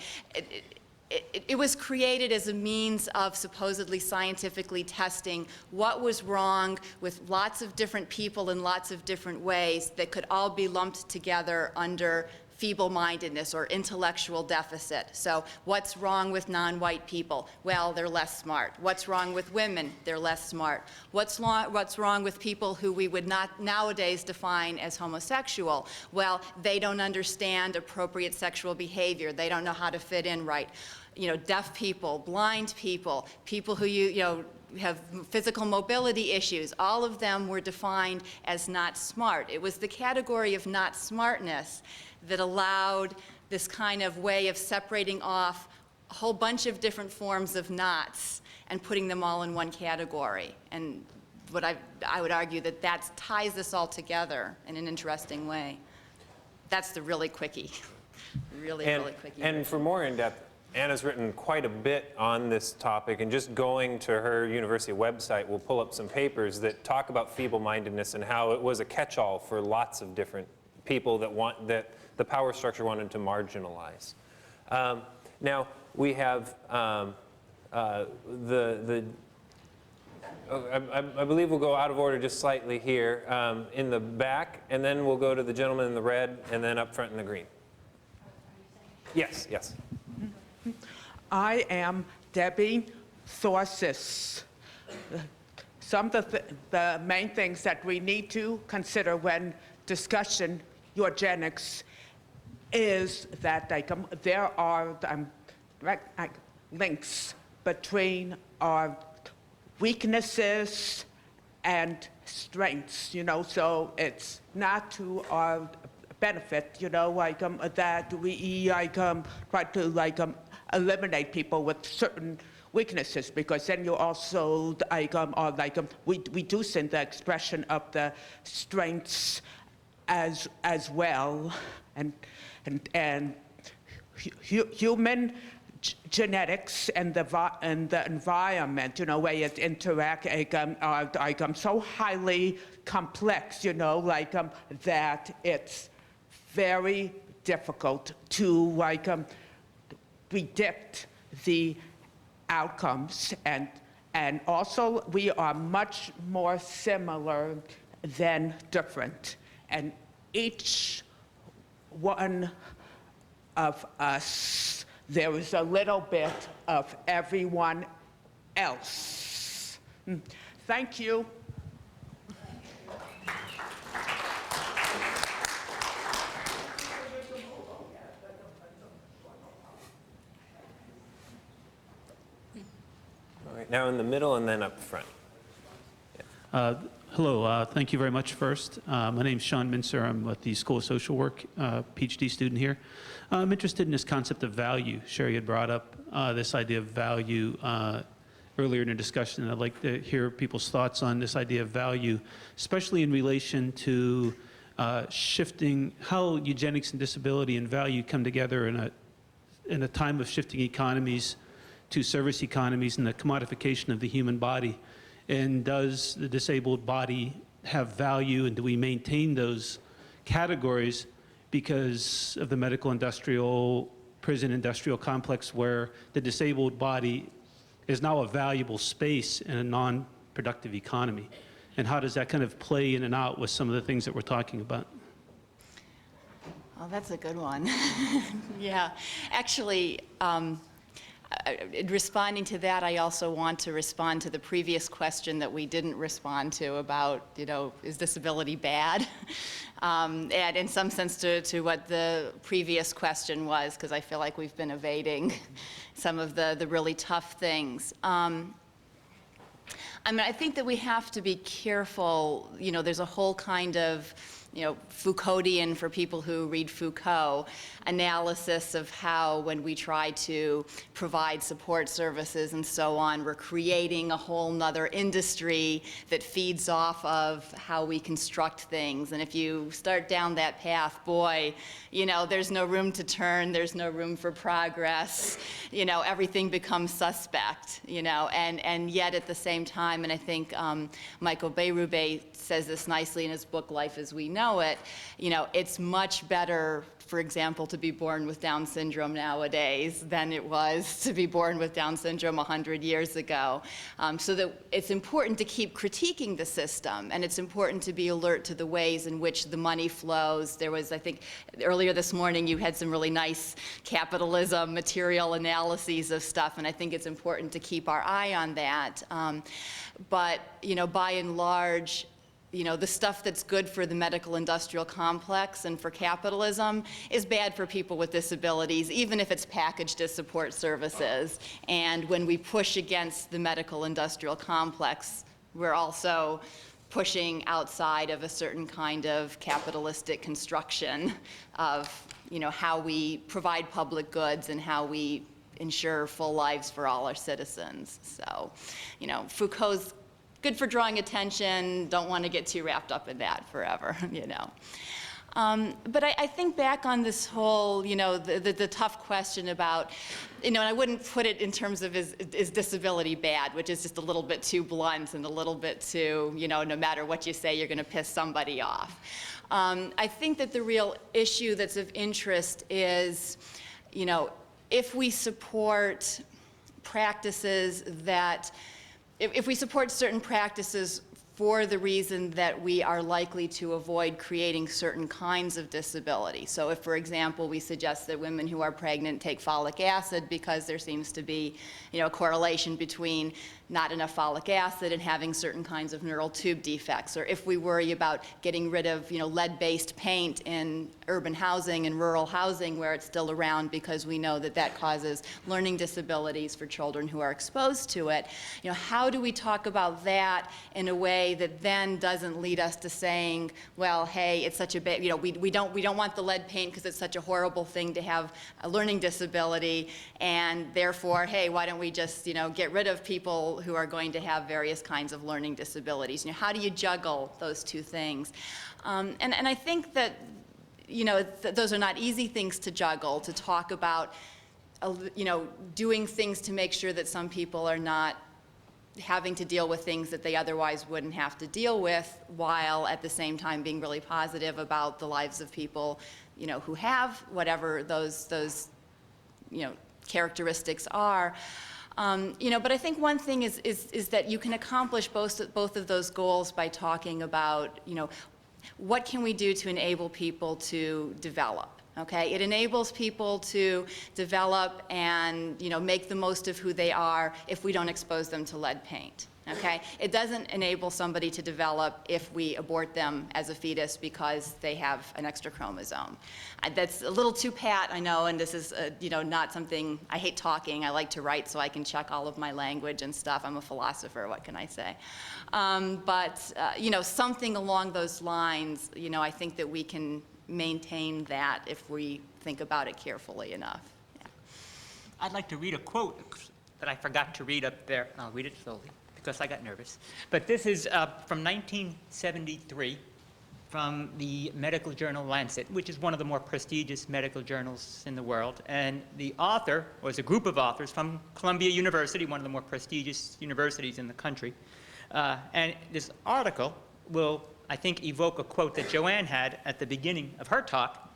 It was created as a means of supposedly scientifically testing what was wrong with lots of different people in lots of different ways that could all be lumped together under feeble-mindedness or intellectual deficit. So what's wrong with non-white people? Well, they're less smart. What's wrong with women? They're less smart. What's wrong with people who we would not nowadays define as homosexual? Well, they don't understand appropriate sexual behavior. They don't know how to fit in right. You know, deaf people, blind people, people who have physical mobility issues, all of them were defined as not smart. It was the category of not smartness that allowed this kind of way of separating off a whole bunch of different forms of nots and putting them all in one category. And what I would argue that ties this all together in an interesting way. That's the really quickie, really quickie. And for more in-depth, Anna's written quite a bit on this topic, and just going to her university website, we'll pull up some papers that talk about feeble-mindedness and how it was a catch-all for lots of different people that the power structure wanted to marginalize. Now, we have I believe we'll go out of order just slightly here in the back, and then we'll go to the gentleman in the red, and then up front in the green. Yes, yes. I am Debbie Thorsis. Some of the main things that we need to consider when discussing eugenics is that there are links between our weaknesses and strengths, so it's not to our benefit, that we try to eliminate people with certain weaknesses, because then you also are reducing the expression of the strengths as well, and human genetics and the environment, way it interact, are so highly complex, that it's very difficult to predict the outcomes, and also we are much more similar than different, and each one of us, there is a little bit of everyone else. Thank you. All right, now in the middle and then up front. Hello, thank you very much first. My name's Sean Mincer. I'm at the School of Social Work, Ph.D. student here. I'm interested in this concept of value. Sherrie had brought up this idea of value earlier in the discussion, and I'd like to hear people's thoughts on this idea of value, especially in relation to shifting how eugenics and disability and value come together in a time of shifting economies to service economies and the commodification of the human body. And does the disabled body have value, and do we maintain those categories because of the medical industrial, prison industrial complex, where the disabled body is now a valuable space in a non-productive economy? And how does that kind of play in and out with some of the things that we're talking about? Oh, that's a good one. Yeah. Actually, responding to that, I also want to respond to the previous question that we didn't respond to about, is disability bad? And in some sense to what the previous question was, because I feel like we've been evading some of the really tough things. I mean, I think that we have to be careful. There's a whole kind of, Foucauldian, for people who read Foucault, analysis of how when we try to provide support services and so on, we're creating a whole nother industry that feeds off of how we construct things. And if you start down that path, boy, there's no room to turn, there's no room for progress, everything becomes suspect, and yet at the same time, and I think Michael Beyroube says this nicely in his book, Life as We Know It, it's much better, for example, to be born with Down syndrome nowadays than it was to be born with Down syndrome 100 years ago. So that it's important to keep critiquing the system, and it's important to be alert to the ways in which the money flows. There was, I think, earlier this morning you had some really nice capitalism material analyses of stuff, and I think it's important to keep our eye on that. But, by and large, the stuff that's good for the medical industrial complex and for capitalism is bad for people with disabilities, even if it's packaged as support services. And when we push against the medical industrial complex, we're also pushing outside of a certain kind of capitalistic construction of, how we provide public goods and how we ensure full lives for all our citizens. So, Foucault's good for drawing attention, don't want to get too wrapped up in that forever, But I think back on this whole, the tough question about, and I wouldn't put it in terms of is disability bad, which is just a little bit too blunt and a little bit too, no matter what you say, you're going to piss somebody off. I think that the real issue that's of interest is, if we support practices that, if we support certain practices for the reason that we are likely to avoid creating certain kinds of disability. So if, for example, we suggest that women who are pregnant take folic acid because there seems to be, a correlation between not enough folic acid and having certain kinds of neural tube defects, or if we worry about getting rid of, lead-based paint in urban housing and rural housing where it's still around because we know that that causes learning disabilities for children who are exposed to it. How do we talk about that in a way that then doesn't lead us to saying, well, hey, it's such a bad, we don't want the lead paint because it's such a horrible thing to have a learning disability, and therefore, hey, why don't we just, get rid of people who are going to have various kinds of learning disabilities? How do you juggle those two things? And I think that, those are not easy things to juggle, to talk about, doing things to make sure that some people are not having to deal with things that they otherwise wouldn't have to deal with, while at the same time being really positive about the lives of people, who have whatever those characteristics are. But I think one thing is that you can accomplish both of those goals by talking about, what can we do to enable people to develop? Okay, it enables people to develop and, make the most of who they are if we don't expose them to lead paint. Okay, it doesn't enable somebody to develop if we abort them as a fetus because they have an extra chromosome. That's a little too pat, I know, and this is, not something, I hate talking, I like to write so I can check all of my language and stuff. I'm a philosopher, what can I say? But something along those lines, I think that we can maintain that if we think about it carefully enough. Yeah. I'd like to read a quote that I forgot to read up there. I'll read it slowly because I got nervous. But this is from 1973 from the medical journal Lancet, which is one of the more prestigious medical journals in the world. And the author was a group of authors from Columbia University, one of the more prestigious universities in the country. And this article will, I think, evoke a quote that Joanne had at the beginning of her talk.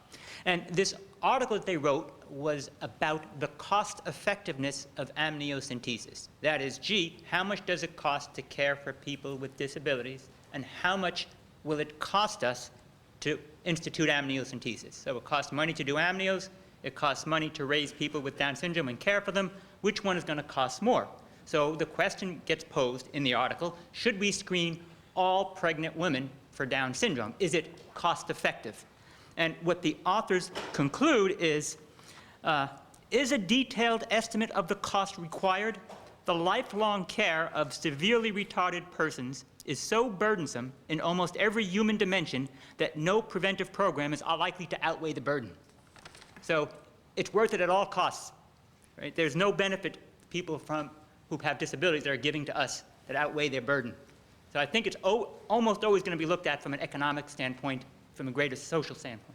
And this article that they wrote was about the cost effectiveness of amniocentesis. That is, how much does it cost to care for people with disabilities? and how much will it cost us to institute amniocentesis. So it costs money to do amnios, it costs money to raise people with Down syndrome and care for them. Which one is going to cost more? So the question gets posed in the article, should we screen all pregnant women for Down syndrome? Is it cost effective? And what the authors conclude is a detailed estimate of the cost required? The lifelong care of severely retarded persons is so burdensome in almost every human dimension that no preventive program is likely to outweigh the burden. So it's worth it at all costs. Right? There's no benefit to people who have disabilities that are giving to us that outweigh their burden. So I think it's almost always going to be looked at from an economic standpoint, from a greater social standpoint.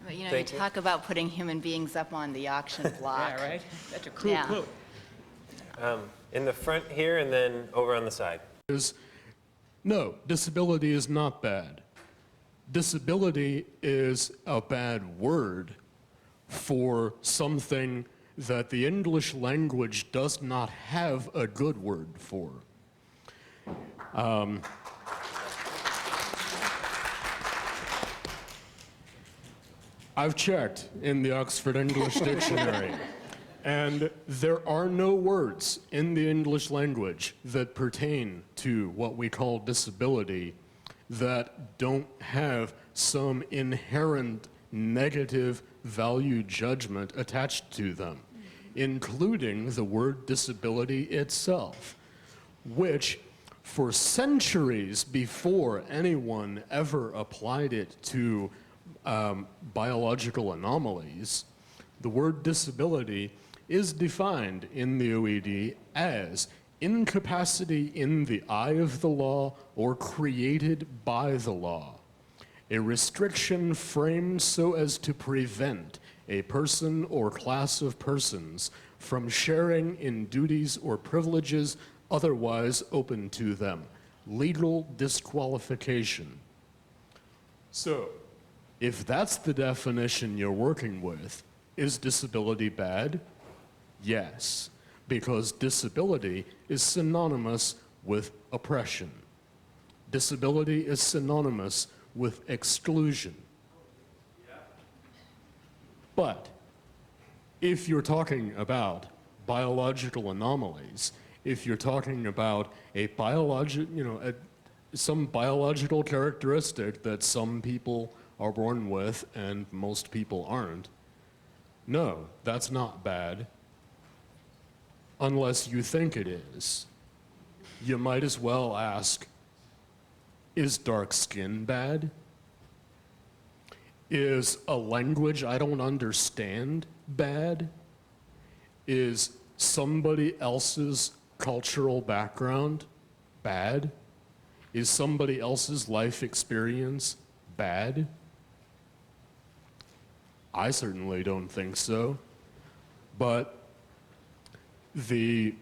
But, you know, you talk about putting human beings up on the auction block. Yeah, right? That's a cruel quote. In the front here and then over on the side. No, disability is not bad. Disability is a bad word for something that the English language does not have a good word for. I've checked in the Oxford English Dictionary, and there are no words in the English language that pertain to what we call disability that don't have some inherent negative value judgment attached to them, including the word disability itself, which for centuries before anyone ever applied it to biological anomalies, the word disability is defined in the OED as incapacity in the eye of the law or created by the law, a restriction framed so as to prevent a person or class of persons from sharing in duties or privileges otherwise open to them, legal disqualification. So, if that's the definition you're working with, is disability bad? Yes, because disability is synonymous with oppression. Disability is synonymous with exclusion. But if you're talking about biological anomalies, if you're talking about a some biological characteristic that some people are born with and most people aren't, no, that's not bad. Unless you think it is. You might as well ask, is dark skin bad? Is a language I don't understand bad? Is somebody else's cultural background bad? Is somebody else's life experience bad? I certainly don't think so. But the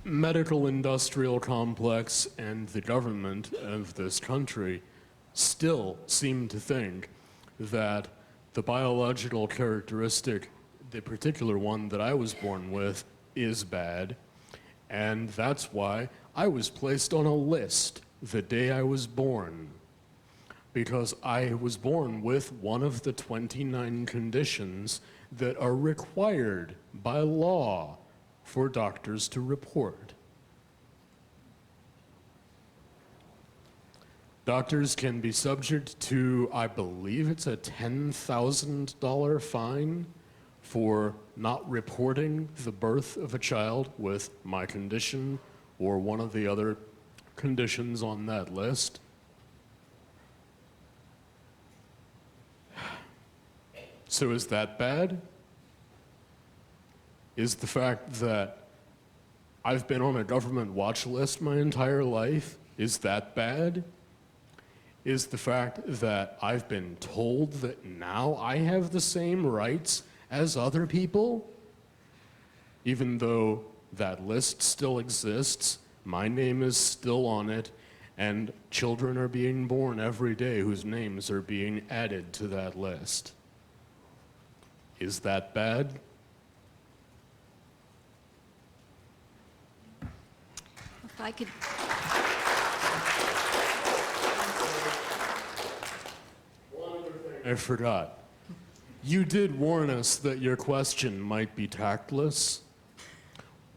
medical industrial complex and the government of this country still seem to think that the biological characteristic, the particular one that I was born with, is bad. And that's why I was placed on a list the day I was born, because I was born with one of the 29 conditions that are required by law for doctors to report. Doctors can be subject to, I believe it's a $10,000 fine for not reporting the birth of a child with my condition or one of the other conditions on that list. So is that bad? Is the fact that I've been on a government watch list my entire life, is that bad? Is the fact that I've been told that now I have the same rights as other people? Even though that list still exists, my name is still on it, and children are being born every day whose names are being added to that list. Is that bad? I could. I forgot. You did warn us that your question might be tactless.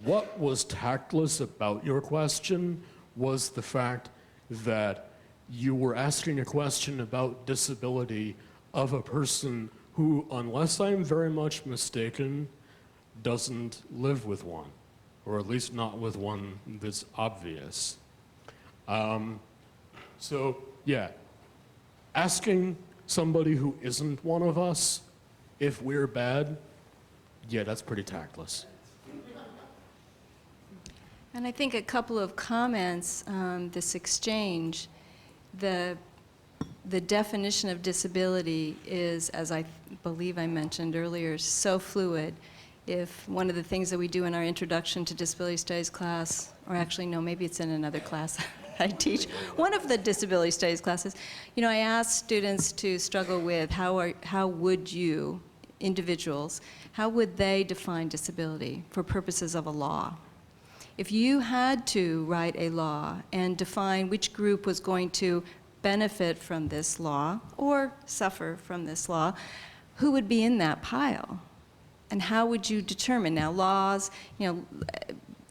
What was tactless about your question was the fact that you were asking a question about disability of a person who, unless I'm very much mistaken, doesn't live with one, or at least not with one that's obvious. So, yeah, asking somebody who isn't one of us if we're bad, yeah, that's pretty tactless. And I think a couple of comments, this exchange, the definition of disability is, as I believe I mentioned earlier, so fluid. If one of the things that we do in our Introduction to Disability Studies class, or actually no, maybe it's in another class I teach, one of the disability studies classes, you know, I ask students to struggle with how would you, individuals, how would they define disability for purposes of a law? If you had to write a law and define which group was going to benefit from this law or suffer from this law, who would be in that pile? And how would you determine? Now, laws, you know,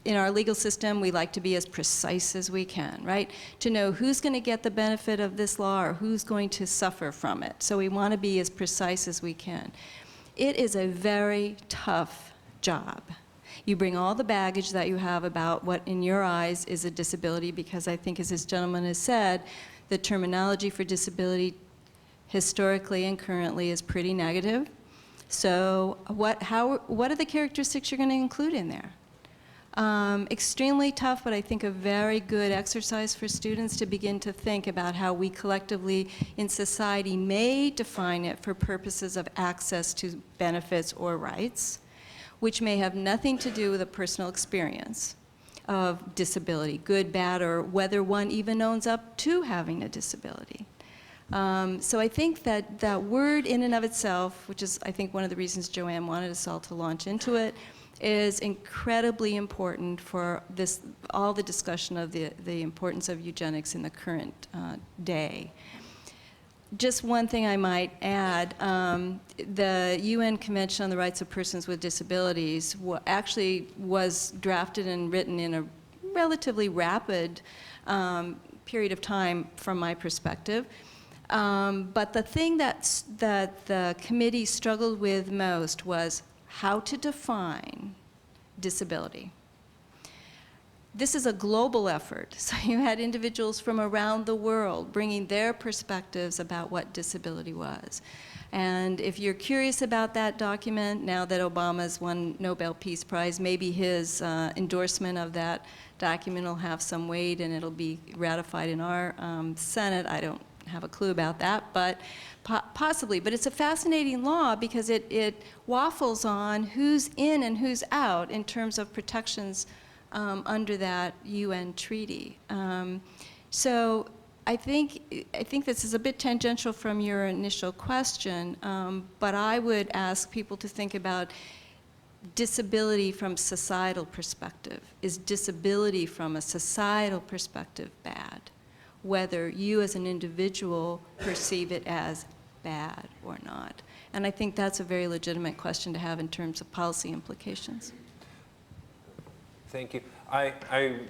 in our legal system, we like to be as precise as we can, right? To know who's going to get the benefit of this law or who's going to suffer from it. So we want to be as precise as we can. It is a very tough job. You bring all the baggage that you have about what in your eyes is a disability, because I think, as this gentleman has said, the terminology for disability historically and currently is pretty negative. So what are the characteristics you're going to include in there? Extremely tough, but I think a very good exercise for students to begin to think about how we collectively in society may define it for purposes of access to benefits or rights, which may have nothing to do with a personal experience of disability, good, bad, or whether one even owns up to having a disability. So I think that that word in and of itself, which is I think one of the reasons Joanne wanted us all to launch into it, is incredibly important for this, all the discussion of the importance of eugenics in the current day. Just one thing I might add, the UN Convention on the Rights of Persons with Disabilities actually was drafted and written in a relatively rapid period of time from my perspective. But the thing that the committee struggled with most was how to define disability. This is a global effort, so you had individuals from around the world bringing their perspectives about what disability was. And if you're curious about that document, now that Obama's won Nobel Peace Prize, maybe his endorsement of that document will have some weight and it'll be ratified in our Senate. I don't have a clue about that, but possibly. But it's a fascinating law because it waffles on who's in and who's out in terms of protections under that UN treaty. So I think this is a bit tangential from your initial question, but I would ask people to think about disability from societal perspective. Is disability from a societal perspective bad? Whether you as an individual perceive it as bad or not. And I think that's a very legitimate question to have in terms of policy implications. Thank you. I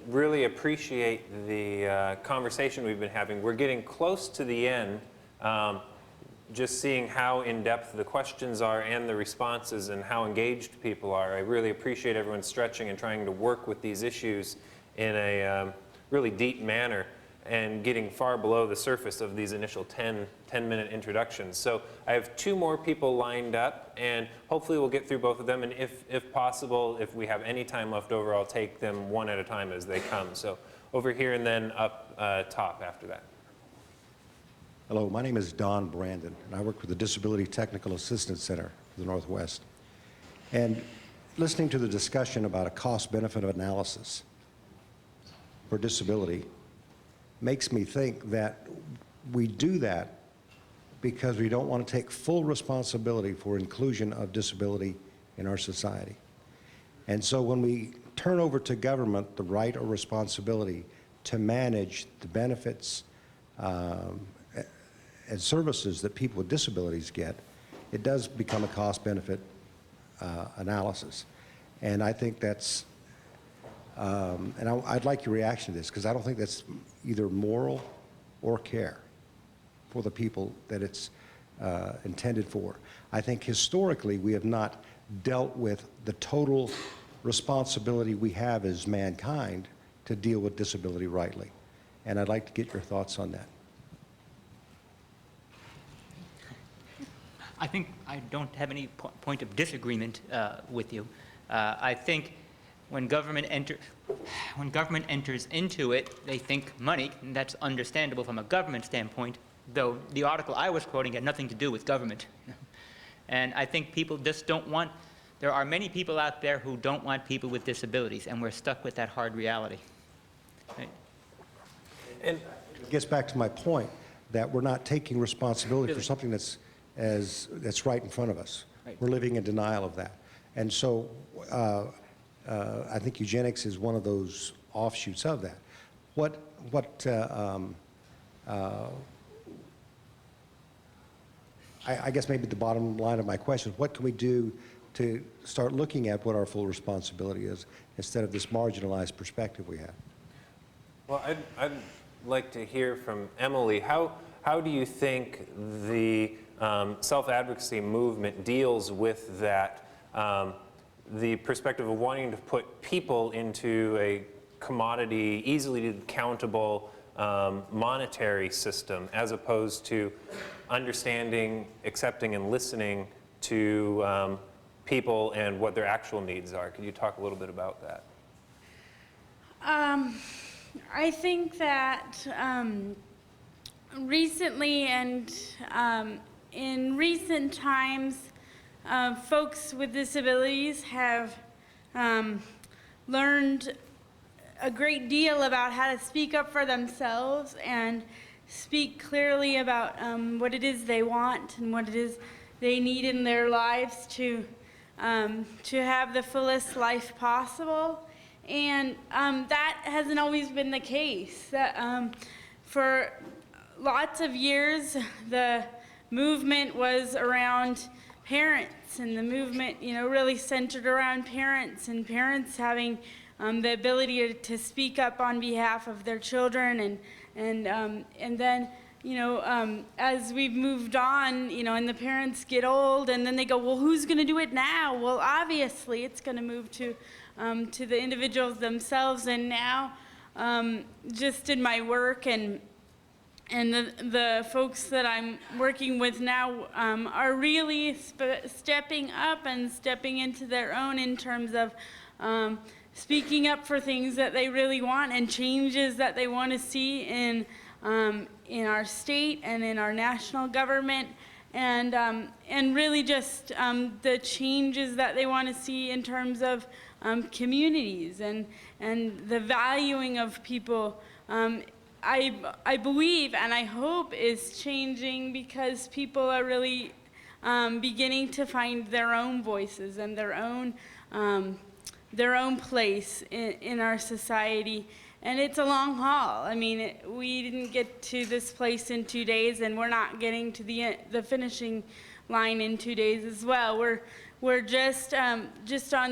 really appreciate the conversation we've been having. We're getting close to the end, just seeing how in-depth the questions are and the responses and how engaged people are. I really appreciate everyone stretching and trying to work with these issues in a really deep manner and getting far below the surface of these initial 10-minute introductions. So I have two more people lined up, and hopefully we'll get through both of them. And if possible, if we have any time left over, I'll take them one at a time as they come. So over here and then up top after that. Hello, my name is Don Brandon, and I work with the Disability Technical Assistance Center for the Northwest. And listening to the discussion about a cost-benefit analysis for disability makes me think that we do that because we don't want to take full responsibility for inclusion of disability in our society. And so when we turn over to government the right or responsibility to manage the benefits and services that people with disabilities get, it does become a cost-benefit analysis. And I think that's, and I'd like your reaction to this, because I don't think that's either moral or care for the people that it's intended for. I think historically we have not dealt with the total responsibility we have as mankind to deal with disability rightly. And I'd like to get your thoughts on that. I think I don't have any point of disagreement with you. I think when government enters into it, they think money, and that's understandable from a government standpoint, though the article I was quoting had nothing to do with government. And I think people just don't want, there are many people out there who don't want people with disabilities, and we're stuck with that hard reality. Right? And it gets back to my point that we're not taking responsibility for something that's right in front of us. Right. We're living in denial of that. And so I think eugenics is one of those offshoots of that. I guess maybe the bottom line of my question is, what can we do to start looking at what our full responsibility is instead of this marginalized perspective we have? Well, I'd like to hear from Emily. How do you think the self-advocacy movement deals with that, the perspective of wanting to put people into a commodity, easily countable monetary system, as opposed to understanding, accepting, and listening to people and what their actual needs are? Could you talk a little bit about that? I think that recently and in recent times, folks with disabilities have learned a great deal about how to speak up for themselves and speak clearly about what it is they want and what it is they need in their lives to have the fullest life possible. And that hasn't always been the case. That, for lots of years, the movement was around parents, and the movement, really centered around parents, and parents having the ability to speak up on behalf of their children, and then, as we've moved on, and the parents get old, and then they go, well, who's going to do it now? Well, obviously, it's going to move to the individuals themselves. And now, just in my work and the folks that I'm working with now are really stepping up and stepping into their own in terms of speaking up for things that they really want and changes that they want to see in our state and in our national government, and really just the changes that they want to see in terms of communities and the valuing of people. I believe and I hope is changing because people are really beginning to find their own voices and their own place in our society. And it's a long haul. I mean, we didn't get to this place in 2 days, and we're not getting to the finishing line in 2 days as well. We're just on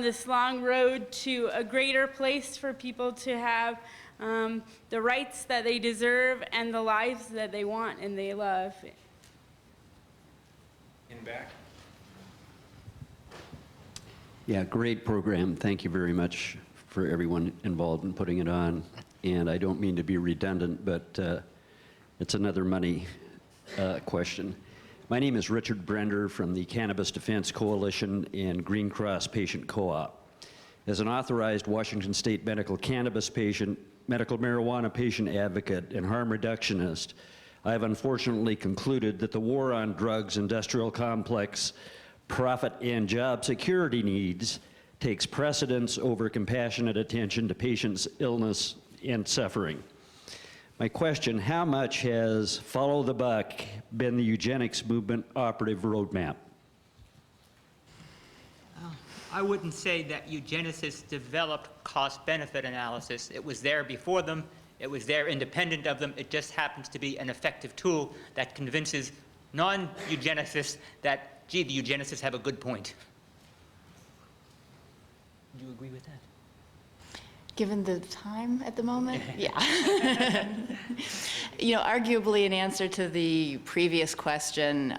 this long road to a greater place for people to have the rights that they deserve and the lives that they want and they love. In back. Yeah, great program. Thank you very much for everyone involved in putting it on. And I don't mean to be redundant, but it's another money question. My name is Richard Brender from the Cannabis Defense Coalition and Green Cross Patient Co-op. As an authorized Washington State medical cannabis patient, medical marijuana patient advocate, and harm reductionist, I have unfortunately concluded that the war on drugs, industrial complex, profit, and job security needs takes precedence over compassionate attention to patients' illness and suffering. My question, how much has Follow the Buck been the eugenics movement operative roadmap? I wouldn't say that eugenicists developed cost-benefit analysis. It was there before them. It was there independent of them. It just happens to be an effective tool that convinces non-eugenicists that, gee, the eugenicists have a good point. Do you agree with that? Given the time at the moment, yeah. You know, arguably in answer to the previous question,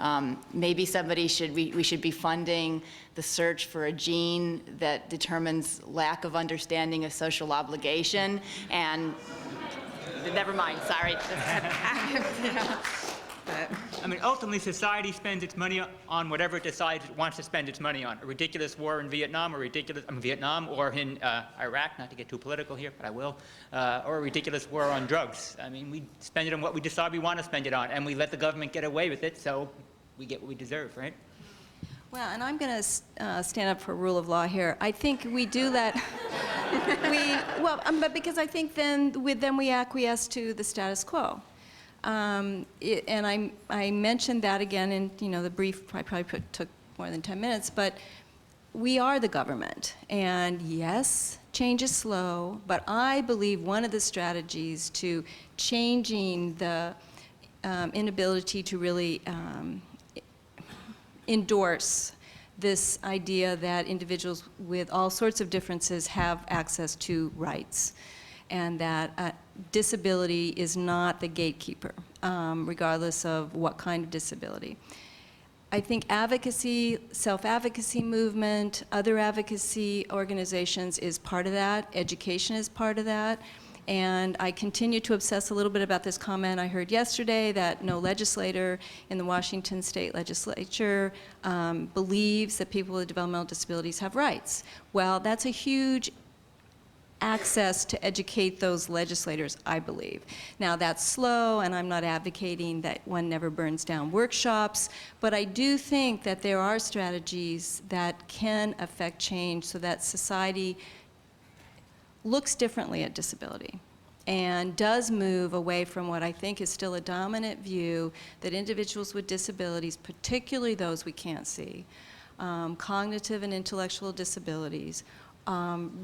maybe we should be funding the search for a gene that determines lack of understanding of social obligation, and never mind, sorry. I mean, ultimately, society spends its money on whatever it decides it wants to spend its money on. A ridiculous war in Vietnam, or in Iraq, not to get too political here, but I will, or a ridiculous war on drugs. I mean, we spend it on what we decide we want to spend it on, and we let the government get away with it, so we get what we deserve, right? Well, and I'm going to stand up for rule of law here. I think we do that. But because I think then we acquiesce to the status quo. And I mentioned that again in the brief. I probably took more than 10 minutes, but we are the government, and yes, change is slow. But I believe one of the strategies to changing the inability to really endorse this idea that individuals with all sorts of differences have access to rights, and that disability is not the gatekeeper, regardless of what kind of disability. I think advocacy, self-advocacy movement, other advocacy organizations is part of that. Education is part of that. And I continue to obsess a little bit about this comment I heard yesterday that no legislator in the Washington State Legislature believes that people with developmental disabilities have rights. Well, that's a huge access to educate those legislators, I believe. Now, that's slow, and I'm not advocating that one never burns down workshops, but I do think that there are strategies that can affect change so that society looks differently at disability and does move away from what I think is still a dominant view that individuals with disabilities, particularly those we can't see, cognitive and intellectual disabilities,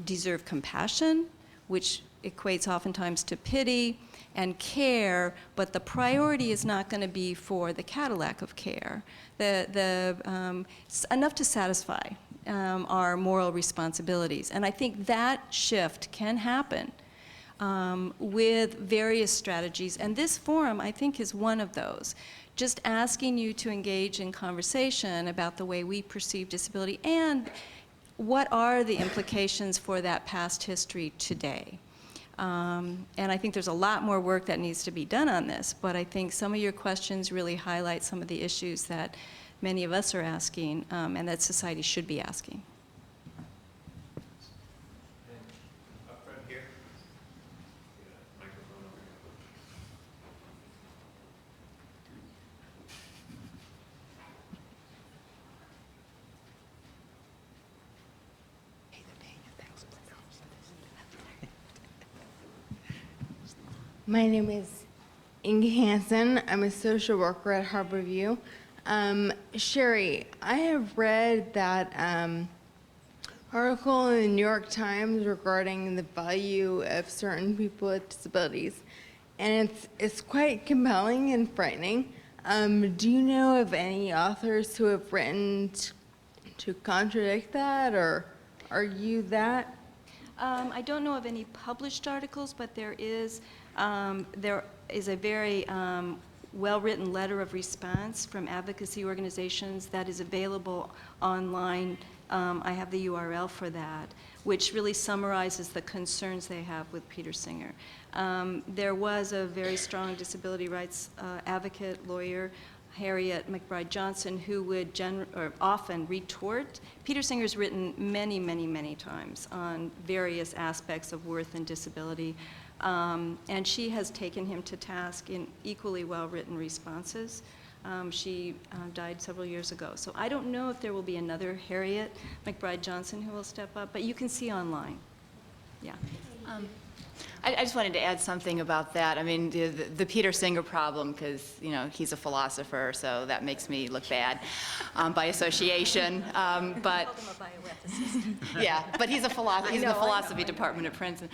deserve compassion, which equates oftentimes to pity and care, but the priority is not going to be for the Cadillac of care, enough to satisfy our moral responsibilities. And I think that shift can happen with various strategies, and this forum, I think, is one of those. Just asking you to engage in conversation about the way we perceive disability and what are the implications for that past history today. And I think there's a lot more work that needs to be done on this, but I think some of your questions really highlight some of the issues that many of us are asking and that society should be asking. Up front here. Microphone over My name is Inge Hansen. I'm a social worker at Harborview. Sherrie, I have read that article in the New York Times regarding the value of certain people with disabilities, and it's quite compelling and frightening. Do you know of any authors who have written to contradict that or argue that? I don't know of any published articles, but there is a very well-written letter of response from advocacy organizations that is available online. I have the URL for that, which really summarizes the concerns they have with Peter Singer. There was a very strong disability rights advocate, lawyer, Harriet McBride Johnson, who would often retort. Peter Singer's written many, many, many times on various aspects of worth and disability. And she has taken him to task in equally well-written responses. She died several years ago. So I don't know if there will be another Harriet McBride Johnson who will step up, but you can see online. Yeah. I just wanted to add something about that. I mean, the Peter Singer problem, because, you know, he's a philosopher, so that makes me look bad by association. But yeah, but he's a philosopher. He's in the philosophy department at Princeton.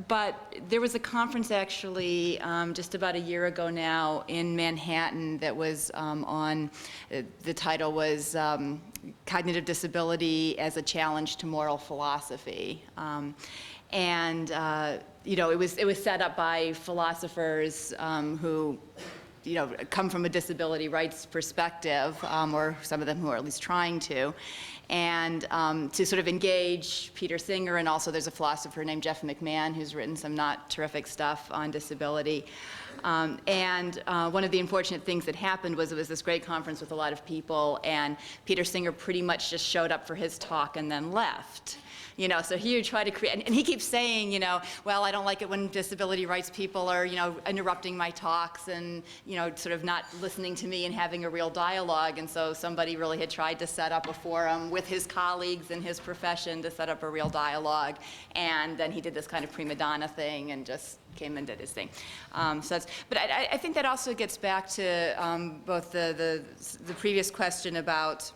But there was a conference actually just about a year ago now in Manhattan that was on, the title was Cognitive Disability as a Challenge to Moral Philosophy. You know, it was set up by philosophers who, you know, come from a disability rights perspective, or some of them who are at least trying to, and to sort of engage Peter Singer, and also there's a philosopher named Jeff McMahon who's written some not terrific stuff on disability. One of the unfortunate things that happened was it was this great conference with a lot of people, and Peter Singer pretty much just showed up for his talk and then left. You know, so he would try to create, and he keeps saying, you know, well, I don't like it when disability rights people are, you know, interrupting my talks and, you know, sort of not listening to me and having a real dialogue. And so somebody really had tried to set up a forum with his colleagues in his profession to set up a real dialogue. And then he did this kind of prima donna thing and just came and did his thing. But I think that also gets back to both the previous question about,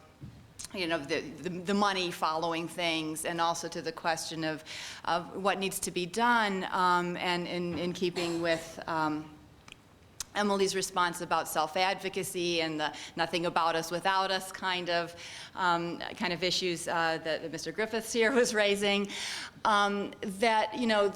you know, the money following things, and also to the question of what needs to be done, and in keeping with Emily's response about self-advocacy and the nothing about us without us kind of issues that Mr. Griffiths here was raising. That, you know,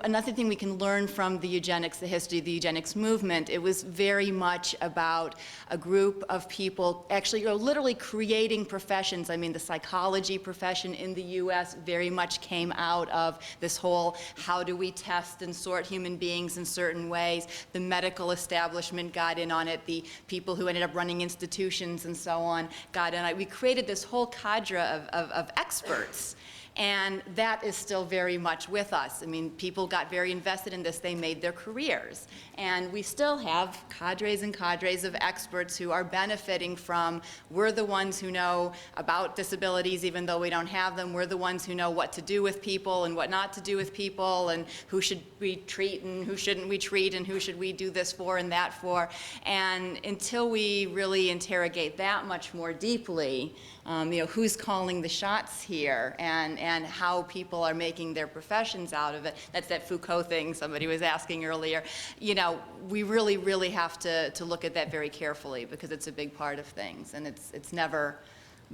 another thing we can learn from the eugenics, the history of the eugenics movement, it was very much about a group of people actually, you know, literally creating professions. I mean, the psychology profession in the US very much came out of this whole, how do we test and sort human beings in certain ways? The medical establishment got in on it. The people who ended up running institutions and so on got in on it. We created this whole cadre of experts. And that is still very much with us. I mean, people got very invested in this. They made their careers. And we still have cadres and cadres of experts who are benefiting from, we're the ones who know about disabilities even though we don't have them. We're the ones who know what to do with people and what not to do with people, and who should we treat and who shouldn't we treat, and who should we do this for and that for. And until we really interrogate that much more deeply, you know, who's calling the shots here, and how people are making their professions out of it. That's that Foucault thing somebody was asking earlier. You know, we really, really have to look at that very carefully, because it's a big part of things, and it's never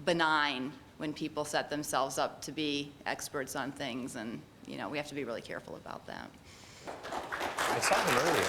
benign when people set themselves up to be experts on things, and, you know, we have to be really careful about that. I saw him earlier.